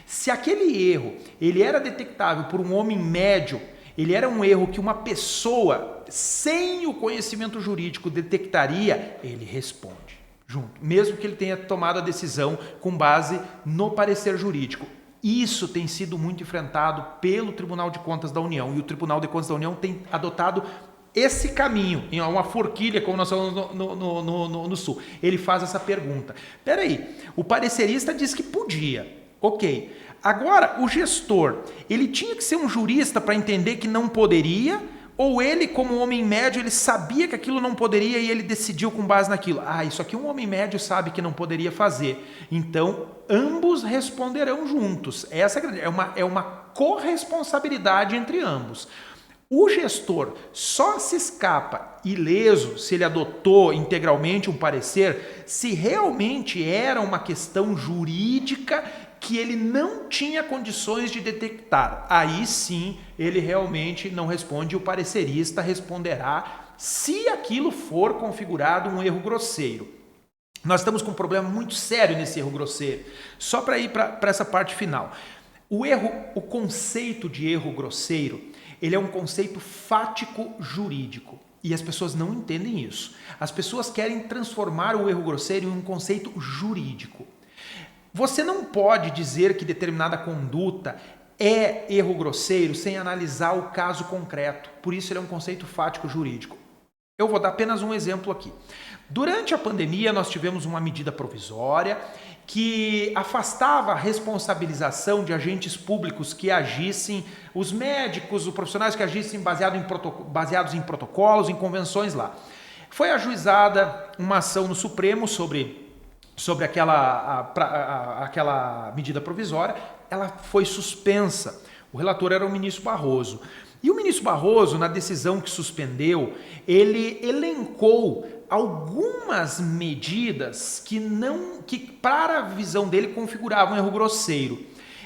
Se aquele erro ele era detectável por um homem médio, ele era um erro que uma pessoa sem o conhecimento jurídico detectaria, ele responde junto, mesmo que ele tenha tomado a decisão com base no parecer jurídico. Isso tem sido muito enfrentado pelo Tribunal de Contas da União, e o Tribunal de Contas da União tem adotado esse caminho, em uma forquilha, como nós falamos no Sul. Ele faz essa pergunta: peraí, o parecerista diz que podia, Ok. Agora, o gestor, ele tinha que ser um jurista para entender que não poderia, ou ele, como homem médio, ele sabia que aquilo não poderia e ele decidiu com base naquilo. Isso aqui um homem médio sabe que não poderia fazer. Então, ambos responderão juntos. Essa é uma corresponsabilidade entre ambos. O gestor só se escapa ileso se ele adotou integralmente um parecer, se realmente era uma questão jurídica que ele não tinha condições de detectar. Aí sim, ele realmente não responde, o parecerista responderá se aquilo for configurado um erro grosseiro. Nós estamos com um problema muito sério nesse erro grosseiro. Só para ir para essa parte final. O conceito de erro grosseiro, ele é um conceito fático jurídico. E as pessoas não entendem isso. As pessoas querem transformar o erro grosseiro em um conceito jurídico. Você não pode dizer que determinada conduta é erro grosseiro sem analisar o caso concreto. Por isso ele é um conceito fático jurídico. Eu vou dar apenas um exemplo aqui. Durante a pandemia, nós tivemos uma medida provisória que afastava a responsabilização de agentes públicos que agissem, os médicos, os profissionais que agissem baseados em protocolos, em convenções lá. Foi ajuizada uma ação no Supremo sobre aquela medida provisória, ela foi suspensa. O relator era o ministro Barroso. E o ministro Barroso, na decisão que suspendeu, ele elencou algumas medidas que para a visão dele configuravam um erro grosseiro.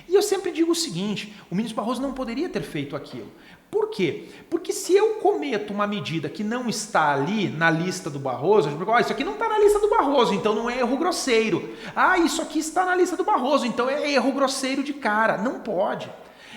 E eu sempre digo o seguinte, o ministro Barroso não poderia ter feito aquilo. Por quê? Porque se eu cometo uma medida que não está ali na lista do Barroso, eu digo, isso aqui não está na lista do Barroso, então não é erro grosseiro. Isso aqui está na lista do Barroso, então é erro grosseiro de cara. Não pode.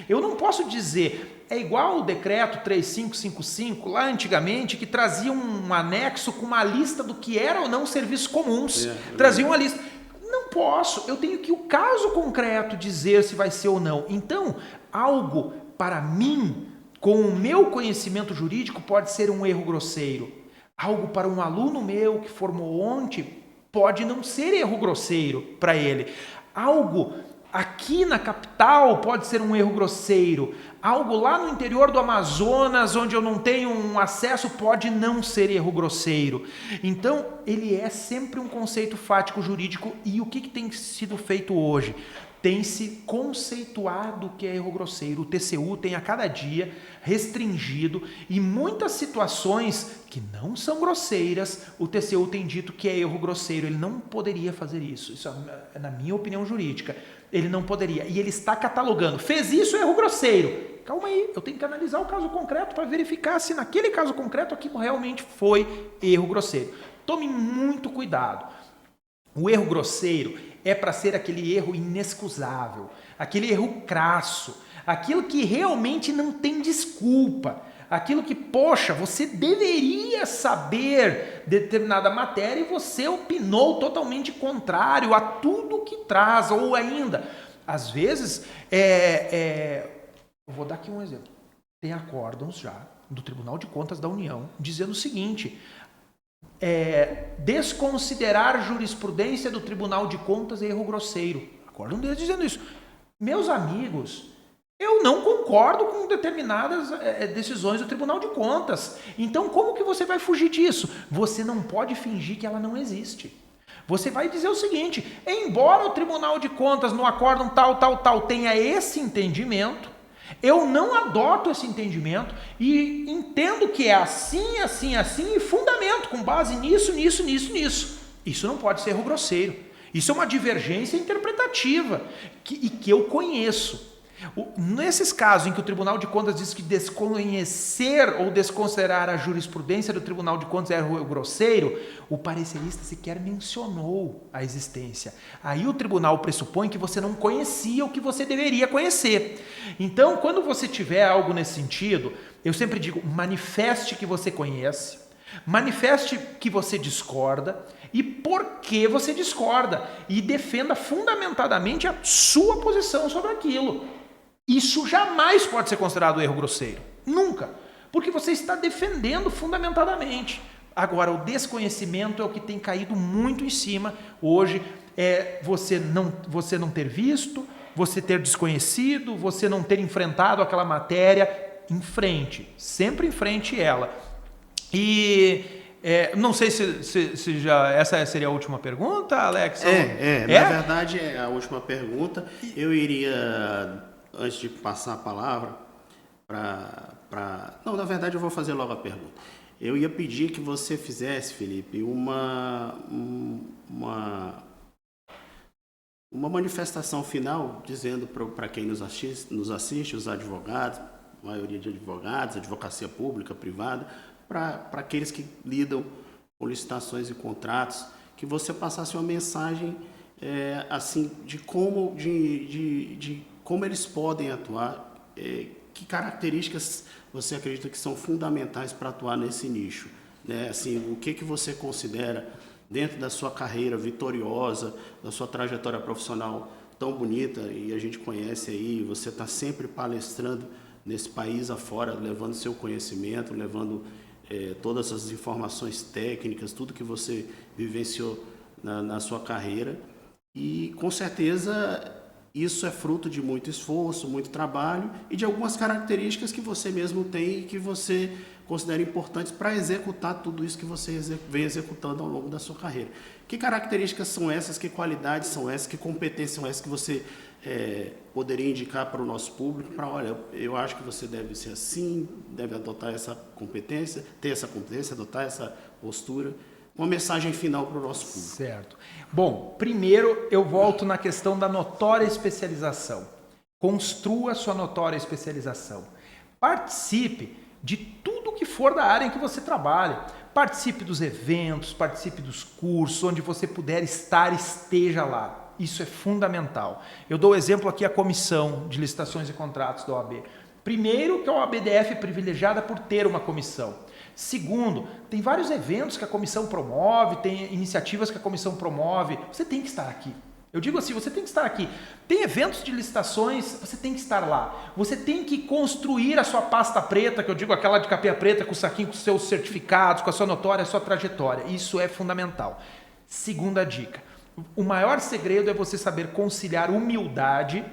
Eu não posso dizer, é igual o decreto 3555, lá antigamente, que trazia um anexo com uma lista do que era ou não serviços comuns. Trazia uma lista. Não posso, eu tenho que o caso concreto dizer se vai ser ou não. Então, algo para mim, com o meu conhecimento jurídico, pode ser um erro grosseiro. Algo para um aluno meu que formou ontem pode não ser erro grosseiro para ele. Algo aqui na capital pode ser um erro grosseiro. Algo lá no interior do Amazonas, onde eu não tenho um acesso, pode não ser erro grosseiro. Então, ele é sempre um conceito fático jurídico. E o que tem sido feito hoje? Tem se conceituado o que é erro grosseiro. O TCU tem a cada dia restringido e muitas situações que não são grosseiras, o TCU tem dito que é erro grosseiro. Ele não poderia fazer isso. Isso é na minha opinião jurídica. Ele não poderia. E ele está catalogando. Fez isso, erro grosseiro. Calma aí, eu tenho que analisar o caso concreto para verificar se naquele caso concreto aquilo realmente foi erro grosseiro. Tome muito cuidado. O erro grosseiro é para ser aquele erro inexcusável, aquele erro crasso, aquilo que realmente não tem desculpa, aquilo que, poxa, você deveria saber determinada matéria e você opinou totalmente contrário a tudo que traz, ou ainda, às vezes, eu vou dar aqui um exemplo, tem acórdãos já do Tribunal de Contas da União dizendo o seguinte: desconsiderar jurisprudência do Tribunal de Contas é erro grosseiro. Acórdão deles dizendo isso. Meus amigos, eu não concordo com determinadas decisões do Tribunal de Contas. Então, como que você vai fugir disso? Você não pode fingir que ela não existe. Você vai dizer o seguinte: embora o Tribunal de Contas no acórdão tal tenha esse entendimento, eu não adoto esse entendimento e entendo que é assim e fundamento com base nisso. Isso não pode ser erro grosseiro. Isso é uma divergência interpretativa que eu conheço. Nesses casos em que o Tribunal de Contas diz que desconhecer ou desconsiderar a jurisprudência do Tribunal de Contas é erro grosseiro, o parecerista sequer mencionou a existência. Aí o tribunal pressupõe que você não conhecia o que você deveria conhecer. Então, quando você tiver algo nesse sentido, eu sempre digo, manifeste que você conhece, manifeste que você discorda e por que você discorda e defenda fundamentadamente a sua posição sobre aquilo. Isso jamais pode ser considerado erro grosseiro. Nunca. Porque você está defendendo fundamentadamente. Agora, o desconhecimento é o que tem caído muito em cima. Hoje, você não ter visto, você ter desconhecido, você não ter enfrentado aquela matéria. Em frente, sempre em frente ela. E não sei se já essa seria a última pergunta, Alex? Na verdade é a última pergunta. Eu iria, antes de passar a palavra para... Não, na verdade eu vou fazer logo a pergunta. Eu ia pedir que você fizesse, Felipe, uma manifestação final, dizendo para quem nos assiste, os advogados, a maioria de advogados, advocacia pública, privada, para aqueles que lidam com licitações e contratos, que você passasse uma mensagem assim de como eles podem atuar, que características você acredita que são fundamentais para atuar nesse nicho, né? Assim, o que você considera dentro da sua carreira vitoriosa, da sua trajetória profissional tão bonita, e a gente conhece aí, você está sempre palestrando nesse país afora, levando seu conhecimento, levando todas as informações técnicas, tudo que você vivenciou na sua carreira. E, com certeza, isso é fruto de muito esforço, muito trabalho e de algumas características que você mesmo tem e que você considera importantes para executar tudo isso que você vem executando ao longo da sua carreira. Que características são essas, que qualidades são essas, que competências são essas que você poderia indicar para o nosso público, para, olha, eu acho que você deve ser assim, deve adotar essa competência, ter essa competência, adotar essa postura. Uma mensagem final para o nosso público. Certo. Bom, primeiro eu volto na questão da notória especialização. Construa sua notória especialização. Participe de tudo que for da área em que você trabalha. Participe dos eventos, participe dos cursos, onde você puder estar, esteja lá. Isso é fundamental. Eu dou exemplo aqui a Comissão de Licitações e Contratos da OAB. Primeiro, que a OABDF é privilegiada por ter uma comissão. Segundo, tem vários eventos que a comissão promove, tem iniciativas que a comissão promove. Você tem que estar aqui. Eu digo assim, você tem que estar aqui. Tem eventos de licitações, você tem que estar lá. Você tem que construir a sua pasta preta, que eu digo aquela de capinha preta, com o saquinho com os seus certificados, com a sua notória, a sua trajetória. Isso é fundamental. Segunda dica. O maior segredo é você saber conciliar humildade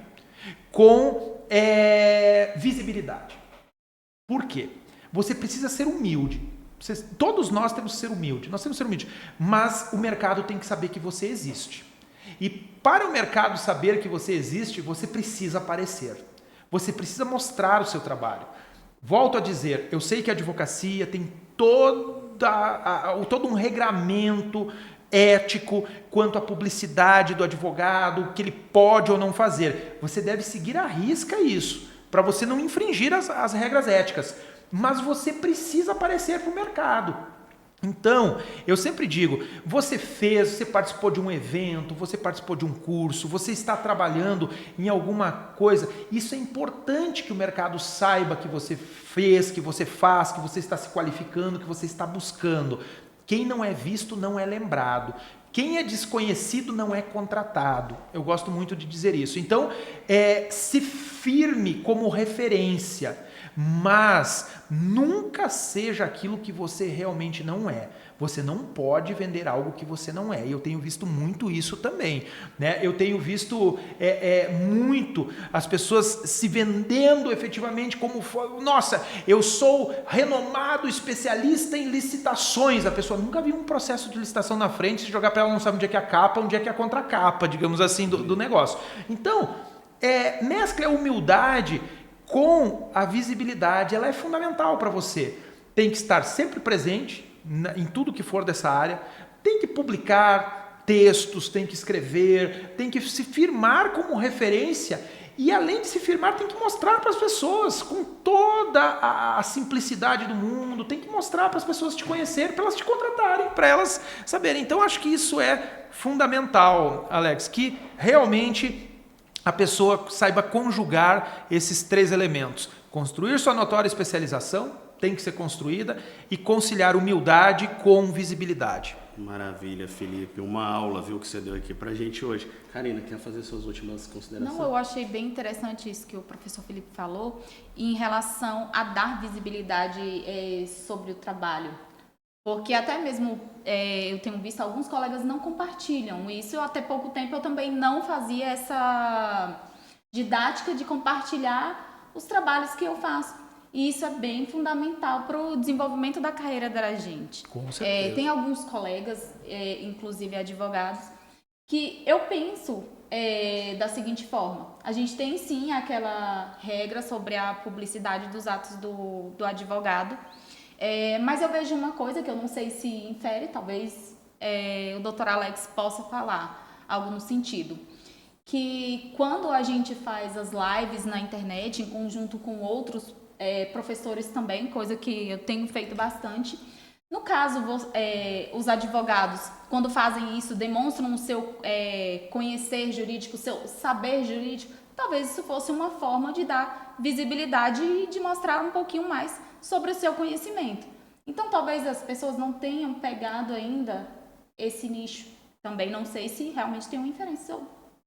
com visibilidade. Por quê? Você precisa ser humilde. Todos nós temos que ser humilde. Nós temos que ser humilde. Mas o mercado tem que saber que você existe. E para o mercado saber que você existe, você precisa aparecer. Você precisa mostrar o seu trabalho. Volto a dizer, eu sei que a advocacia tem todo um regramento ético quanto à publicidade do advogado, o que ele pode ou não fazer. Você deve seguir à risca isso, para você não infringir as regras éticas. Mas você precisa aparecer para o mercado. Então, eu sempre digo, você participou de um evento, você participou de um curso, você está trabalhando em alguma coisa, isso é importante que o mercado saiba que você fez, que você faz, que você está se qualificando, que você está buscando. Quem não é visto não é lembrado. Quem é desconhecido não é contratado. Eu gosto muito de dizer isso. Então, se firme como referência, mas nunca seja aquilo que você realmente não é. Você não pode vender algo que você não é. E eu tenho visto muito isso também, né? Eu tenho visto muito as pessoas se vendendo efetivamente como... Nossa, eu sou renomado especialista em licitações. A pessoa nunca viu um processo de licitação na frente, se jogar para ela não sabe onde é que é a capa, onde é que é a contracapa, digamos assim, do negócio. Então, mescle a humildade com a visibilidade, ela é fundamental para você. Tem que estar sempre presente em tudo que for dessa área, tem que publicar textos, tem que escrever, tem que se firmar como referência e, além de se firmar, tem que mostrar para as pessoas com toda a simplicidade do mundo, tem que mostrar para as pessoas te conhecerem, para elas te contratarem, para elas saberem. Então, acho que isso é fundamental, Alex, que realmente a pessoa saiba conjugar esses três elementos. Construir sua notória especialização, tem que ser construída, e conciliar humildade com visibilidade. Maravilha, Felipe. Uma aula, viu, que você deu aqui pra gente hoje. Karina, quer fazer suas últimas considerações? Não, eu achei bem interessante isso que o professor Felipe falou em relação a dar visibilidade sobre o trabalho. Porque até mesmo eu tenho visto alguns colegas não compartilham isso. Até pouco tempo eu também não fazia didática de compartilhar os trabalhos que eu faço. E isso é bem fundamental para o desenvolvimento da carreira da gente. Com certeza. Tem alguns colegas, inclusive advogados, que eu penso da seguinte forma. A gente tem sim aquela regra sobre a publicidade dos atos do advogado, mas eu vejo uma coisa que eu não sei se infere, talvez o Dr. Alex possa falar algo no sentido, que quando a gente faz as lives na internet em conjunto com outros professores também, coisa que eu tenho feito bastante. No caso, os advogados, quando fazem isso, demonstram o seu conhecer jurídico, o seu saber jurídico. Talvez isso fosse uma forma de dar visibilidade e de mostrar um pouquinho mais sobre o seu conhecimento. Então, talvez as pessoas não tenham pegado ainda esse nicho. Também não sei se realmente tem uma inferência.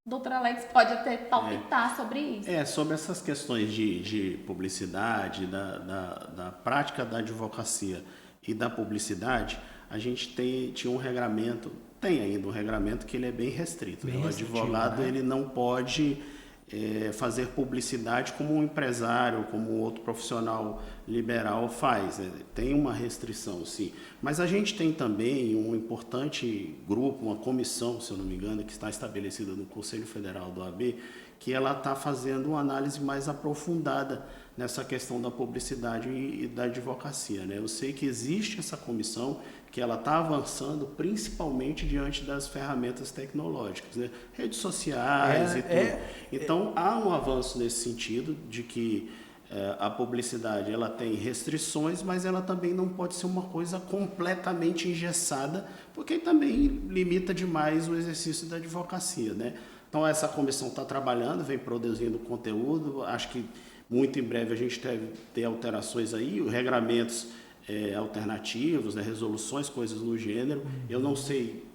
Dr. Alex pode até palpitar sobre isso. Sobre essas questões de publicidade, da prática da advocacia e da publicidade, a gente tinha um regramento, tem ainda um regramento que ele é bem restrito. O advogado, né? Ele não pode fazer publicidade como um empresário, como outro profissional liberal faz. Tem uma restrição, sim. Mas a gente tem também um importante grupo, uma comissão, se eu não me engano, que está estabelecida no Conselho Federal do OAB, que ela está fazendo uma análise mais aprofundada nessa questão da publicidade e da advocacia, né? Eu sei que existe essa comissão, que ela está avançando principalmente diante das ferramentas tecnológicas, né? Redes sociais e tudo. Então, há um avanço nesse sentido de que a publicidade ela tem restrições, mas ela também não pode ser uma coisa completamente engessada, porque também limita demais o exercício da advocacia, né? Então, essa comissão está trabalhando, vem produzindo conteúdo, acho que muito em breve a gente deve ter alterações aí, regramentos alternativos, né, resoluções, coisas do gênero. Eu não sei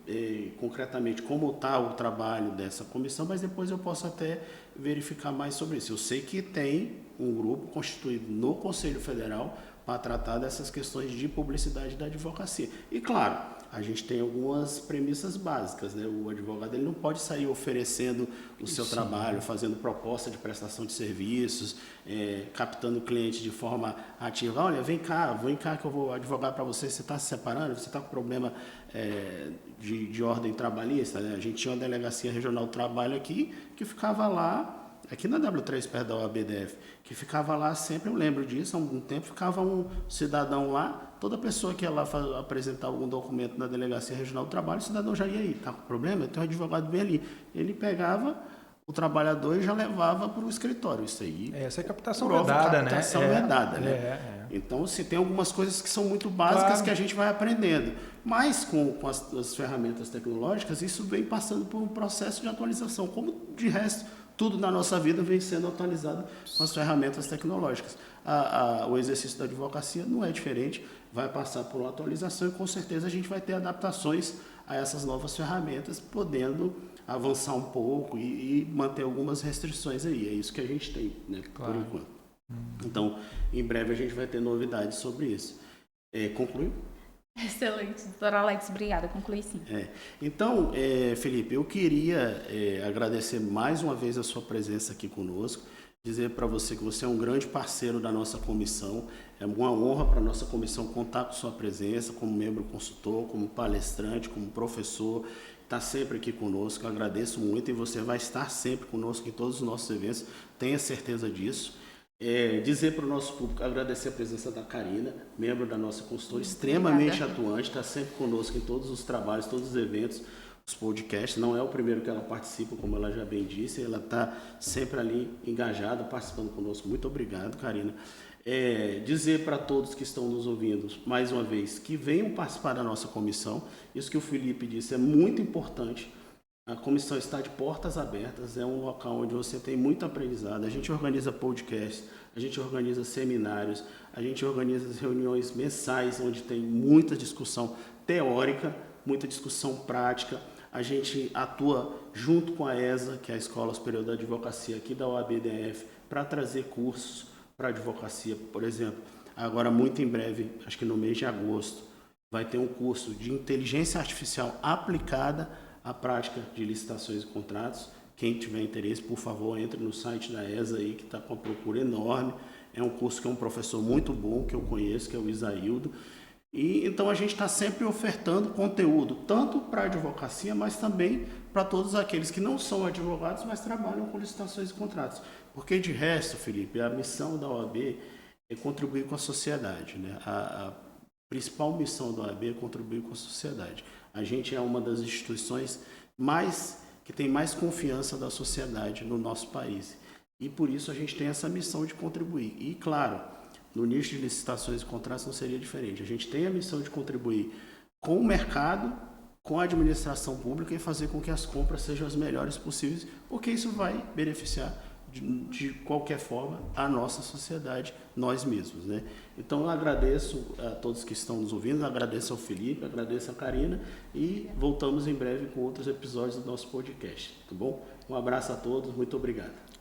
concretamente como está o trabalho dessa comissão, mas depois eu posso até verificar mais sobre isso. Eu sei que tem um grupo constituído no Conselho Federal para tratar dessas questões de publicidade da advocacia. E, claro, a gente tem algumas premissas básicas, né? O advogado ele não pode sair oferecendo o seu trabalho, fazendo proposta de prestação de serviços, captando cliente de forma ativa. Olha, vem cá que eu vou advogar para você. Você está se separando? Você está com problema de ordem trabalhista? Né? A gente tinha uma delegacia regional do trabalho aqui que ficava lá, aqui na W3, perto da OABDF, que ficava lá sempre, eu lembro disso, há um tempo, ficava um cidadão lá, toda pessoa que ia lá apresentar algum documento na Delegacia Regional do Trabalho, o cidadão já ia aí, tá com problema? Tem um advogado bem ali. Ele pegava o trabalhador e já levava para o escritório. Isso aí. Essa é captação vedada, né? Captação vedada, né? Então, se tem algumas coisas que são muito básicas que a gente vai aprendendo. Mas com as ferramentas tecnológicas, isso vem passando por um processo de atualização, como de resto, tudo na nossa vida vem sendo atualizado com as ferramentas tecnológicas. O exercício da advocacia não é diferente, vai passar por uma atualização e com certeza a gente vai ter adaptações a essas novas ferramentas, podendo avançar um pouco e manter algumas restrições aí. É isso que a gente tem, né, por enquanto. Então, em breve a gente vai ter novidades sobre isso. Concluiu? Excelente, doutora Alex, obrigada, concluí sim. Então, Felipe, eu queria agradecer mais uma vez a sua presença aqui conosco, dizer para você que você é um grande parceiro da nossa comissão, é uma honra para a nossa comissão contar com sua presença como membro consultor, como palestrante, como professor, está sempre aqui conosco, eu agradeço muito e você vai estar sempre conosco em todos os nossos eventos, tenha certeza disso. Dizer para o nosso público, agradecer a presença da Karina, membro da nossa consultora, extremamente atuante, está sempre conosco em todos os trabalhos, todos os eventos, os podcasts. Não é o primeiro que ela participa, como ela já bem disse, ela está sempre ali engajada, participando conosco. Muito obrigado, Karina. Dizer para todos que estão nos ouvindo, mais uma vez, que venham participar da nossa comissão. Isso que o Felipe disse é muito importante. A comissão está de portas abertas, é um local onde você tem muito aprendizado. A gente organiza podcasts, a gente organiza seminários, a gente organiza reuniões mensais, onde tem muita discussão teórica, muita discussão prática. A gente atua junto com a ESA, que é a Escola Superior da Advocacia aqui da OABDF, para trazer cursos para advocacia. Por exemplo, agora muito em breve, acho que no mês de agosto, vai ter um curso de inteligência artificial aplicada a prática de licitações e contratos, Quem tiver interesse, por favor, entre no site da ESA aí, que está com uma procura enorme. É um curso que é um professor muito bom, que eu conheço, que é o Isaildo. E então a gente está sempre ofertando conteúdo, tanto para a advocacia, mas também para todos aqueles que não são advogados, mas trabalham com licitações e contratos. Porque de resto, Felipe, a missão da OAB é contribuir com a sociedade, né? A principal missão da OAB é contribuir com a sociedade. A gente é uma das instituições que tem mais confiança da sociedade no nosso país. E por isso a gente tem essa missão de contribuir. E claro, no nicho de licitações e contratos não seria diferente. A gente tem a missão de contribuir com o mercado, com a administração pública e fazer com que as compras sejam as melhores possíveis, porque isso vai beneficiar de qualquer forma a nossa sociedade, nós mesmos, né? Então eu agradeço a todos que estão nos ouvindo, agradeço ao Felipe, agradeço a Karina e voltamos em breve com outros episódios do nosso podcast, tá bom? Um abraço a todos, muito obrigado.